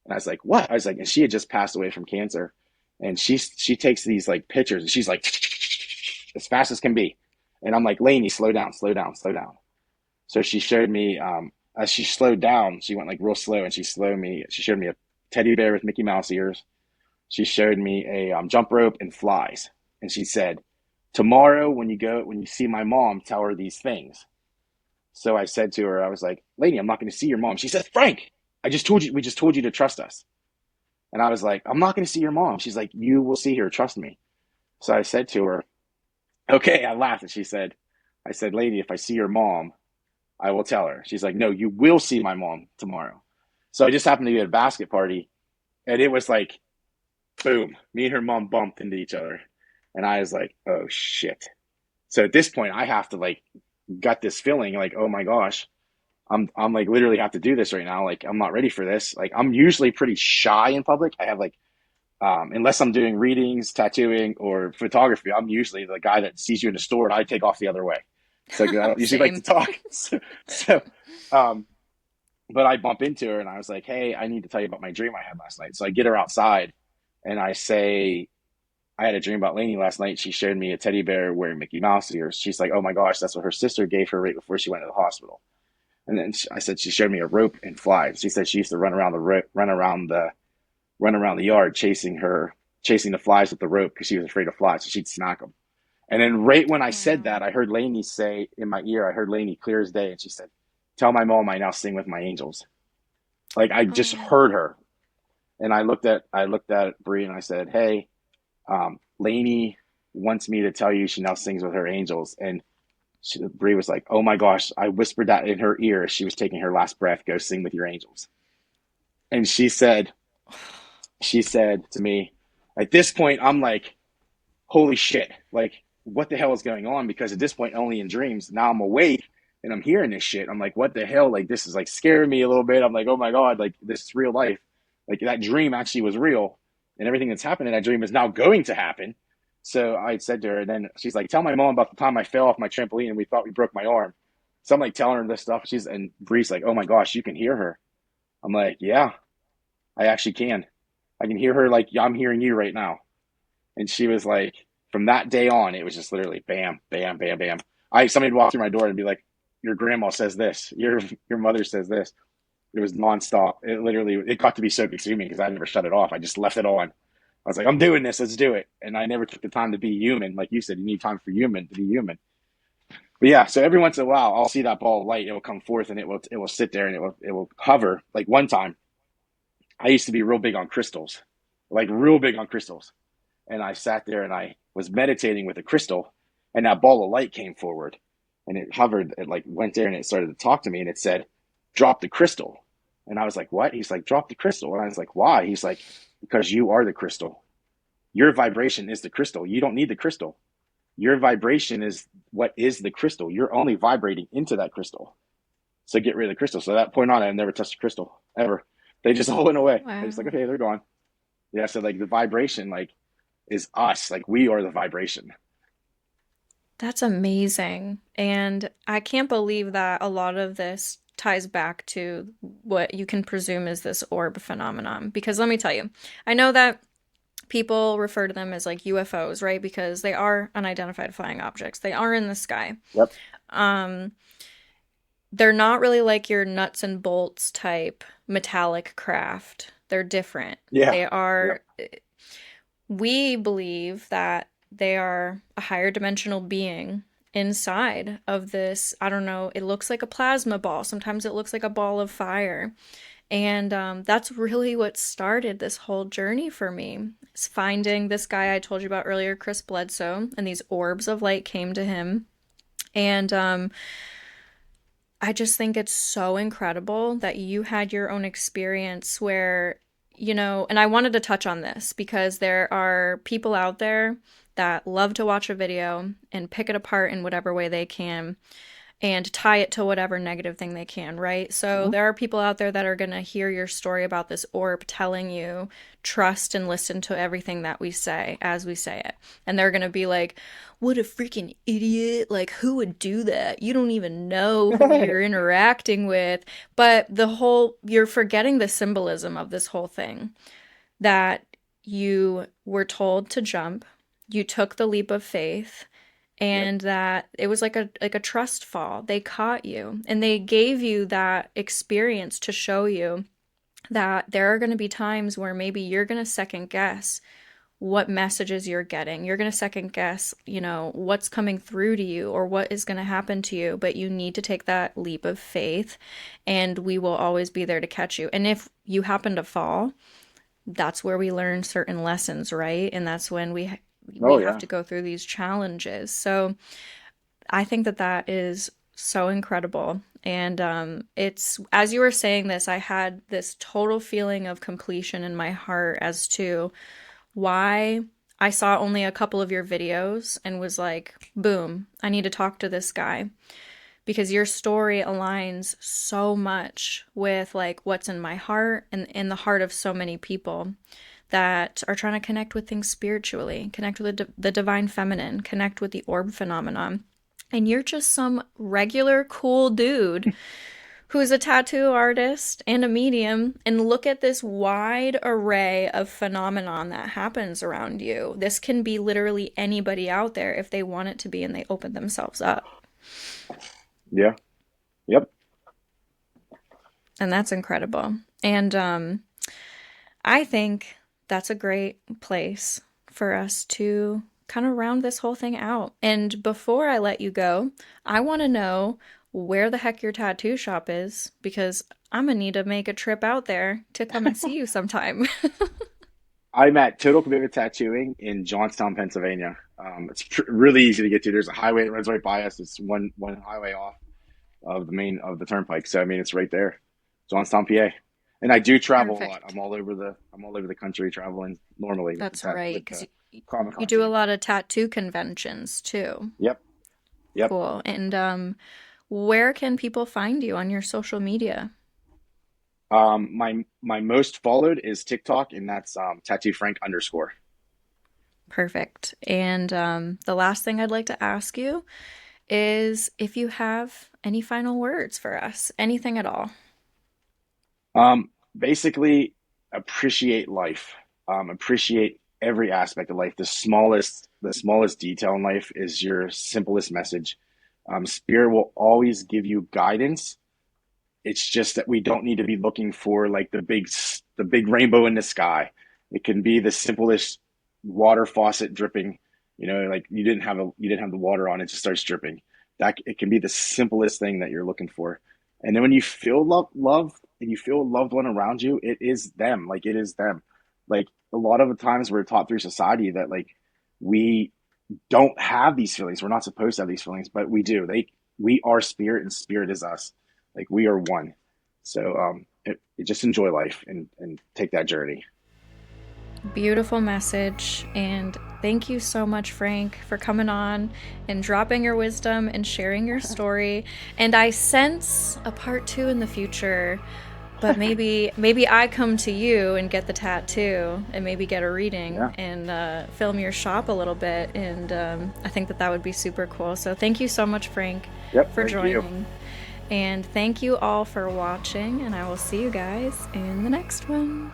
and I was like, "What?" I was like, and she had just passed away from cancer, and she takes these like pictures, and she's like as fast as can be, and I'm like, "Lainey, slow down, slow down, slow down." So she showed me as she slowed down, she went like real slow, and she showed me a teddy bear with Mickey Mouse ears. She showed me a jump rope and flies, and she said, "Tomorrow when you see my mom, tell her these things." So I said to her, I was like, "Lady, I'm not going to see your mom." She said, "Frank, we just told you to trust us." And I was like, "I'm not going to see your mom." She's like, "You will see her, trust me." So I said to her, "Okay." I laughed, and I said, "Lady, if I see your mom, I will tell her." She's like, "No, you will see my mom tomorrow." So I just happened to be at a basket party, and it was like, boom, me and her mom bumped into each other. And I was like, "Oh shit." So at this point, I have to like got this feeling like, oh my gosh, I'm like literally have to do this right now. Like I'm not ready for this. Like I'm usually pretty shy in public. I have like unless I'm doing readings, tattooing, or photography, I'm usually the guy that sees you in the store and I take off the other way. So I don't usually like to Same. talk. So um, but I bump into her and I was like, hey, I need to tell you about my dream I had last night. So I get her outside and I say, I had a dream about Lainey last night. She showed me a teddy bear wearing Mickey Mouse ears. She's like, oh my gosh, that's what her sister gave her right before she went to the hospital. And then I said she showed me a rope and flies. She said she used to run around the yard chasing the flies with the rope because she was afraid of flies, so she'd smack them. And then right when I said Wow. that, I heard Lainey say in my ear, I heard Lainey clear as day, and she said, "Tell my mom I now sing with my angels." Like I just Oh. heard her, and I looked at Bree and I said, "Hey, Lainey wants me to tell you she now sings with her angels." And Bree was like, "Oh my gosh!" I whispered that in her ear as she was taking her last breath. Go sing with your angels. And she said to me, at this point, I'm like, holy shit, like, what the hell is going on? Because at this point, only in dreams. Now I'm awake and I'm hearing this shit. I'm like, what the hell? Like, this is like scaring me a little bit. I'm like, oh my God, like, this is real life. Like, that dream actually was real. And everything that's happened in that dream is now going to happen. So I said to her, and then she's like, tell my mom about the time I fell off my trampoline and we thought we broke my arm. So I'm like telling her this stuff. And Bree's like, oh my gosh, you can hear her. I'm like, yeah, I actually can. I can hear her like I'm hearing you right now. And she was like, from that day on, it was just literally bam, bam, bam, bam. Somebody'd walk through my door and be like, your grandma says this, your mother says this. It was nonstop. It got to be so consuming because I never shut it off. I just left it on. I was like, I'm doing this, let's do it. And I never took the time to be human. Like you said, you need time for human to be human. But yeah, so every once in a while I'll see that ball of light, it will come forth and it will sit there and it will hover. Like one time I used to be real big on crystals. Like real big on crystals. And I sat there and I was meditating with a crystal, and that ball of light came forward, and it hovered. It like went there and it started to talk to me, and it said, "Drop the crystal." And I was like, "What?" He's like, "Drop the crystal." And I was like, "Why?" He's like, "Because you are the crystal. Your vibration is the crystal. You don't need the crystal. Your vibration is what is the crystal. You're only vibrating into that crystal. So get rid of the crystal." So at that point on, I never touched a crystal ever. They just all went away. I was like, Wow. okay, they're gone. Yeah. So like the vibration, like is us. Like we are the vibration. That's amazing. And I can't believe that a lot of this ties back to what you can presume is this orb phenomenon. Because let me tell you, I know that people refer to them as like UFOs, right? Because they are unidentified flying objects. They are in the sky. Yep. Um, they're not really like your nuts and bolts type metallic craft. They're different. Yeah. They Yep. are, we believe that they are a higher dimensional being inside of this. I don't know, it looks like a plasma ball. Sometimes it looks like a ball of fire. And that's really what started this whole journey for me. It's finding this guy I told you about earlier, Chris Bledsoe, and these orbs of light came to him. And I just think it's so incredible that you had your own experience where, and I wanted to touch on this because there are people out there that love to watch a video and pick it apart in whatever way they can and tie it to whatever negative thing they can, right? So Mhm. there are people out there that are going to hear your story about this orb telling you trust and listen to everything that we say as we say it. And they're going to be like, what a freaking idiot. Like, who would do that? You don't even know who you're interacting with. But you're forgetting the symbolism of this whole thing that you were told to jump, you took the leap of faith, Yep. and that it was like a trust fall. They caught you and they gave you that experience to show you that there are going to be times where maybe you're going to second guess what messages you're getting. You're going to second guess, what's coming through to you or what is going to happen to you, but you need to take that leap of faith and we will always be there to catch you. And if you happen to fall, that's where we learn certain lessons, right? And that's when we Oh have yeah. to go through these challenges. So I think that that is so incredible. And it's, as you were saying this, I had this total feeling of completion in my heart as to why I saw only a couple of your videos and was like, boom, I need to talk to this guy because your story aligns so much with like what's in my heart and in the heart of so many people that are trying to connect with things spiritually, connect with the divine feminine, connect with the orb phenomenon. And you're just some regular cool dude who's a tattoo artist and a medium, and look at this wide array of phenomenon that happens around you. This can be literally anybody out there if they want it to be and they open themselves up. Yeah. Yep. And that's incredible. And I think that's a great place for us to kind of round this whole thing out. And before I let you go, I want to know where the heck your tattoo shop is, because I'm gonna need to make a trip out there to come and see you sometime. I'm at Total Commitment Tattooing in Johnstown, Pennsylvania. It's really easy to get to. There's a highway that runs right by us. It's one highway off of the main of the turnpike. So I mean, it's right there, Johnstown, PA. And I do travel a lot. Perfect. I'm all over the country traveling normally with That's right, because Comic you Con do a team. lot of tattoo conventions too. Yep, yep. Cool. And where can people find you on your social media? My most followed is TikTok, and that's Tattoo Frank underscore. Perfect. And the last thing I'd like to ask you is if you have any final words for us, anything at all. Basically, appreciate life. Appreciate every aspect of life. The smallest detail in life is your simplest message. Spirit will always give you guidance. It's just that we don't need to be looking for like the big rainbow in the sky. It can be the simplest water faucet dripping. Like you didn't have the water on, it just starts dripping. That it can be the simplest thing that you're looking for. And then when you feel love and you feel a loved one around you, it is them. Like it is them. Like a lot of the times we're taught through society that like we don't have these feelings. We're not supposed to have these feelings, but we do. We are spirit and spirit is us. Like we are one. So just enjoy life and take that journey. Beautiful message. And thank you so much, Frank, for coming on and dropping your wisdom and sharing your story. And I sense a part two in the future, but maybe I come to you and get the tattoo and maybe get a reading Yeah. and film your shop a little bit. And I think that would be super cool. So thank you so much, Frank, Yep. for Thank you. joining. And thank you all for watching, and I will see you guys in the next one.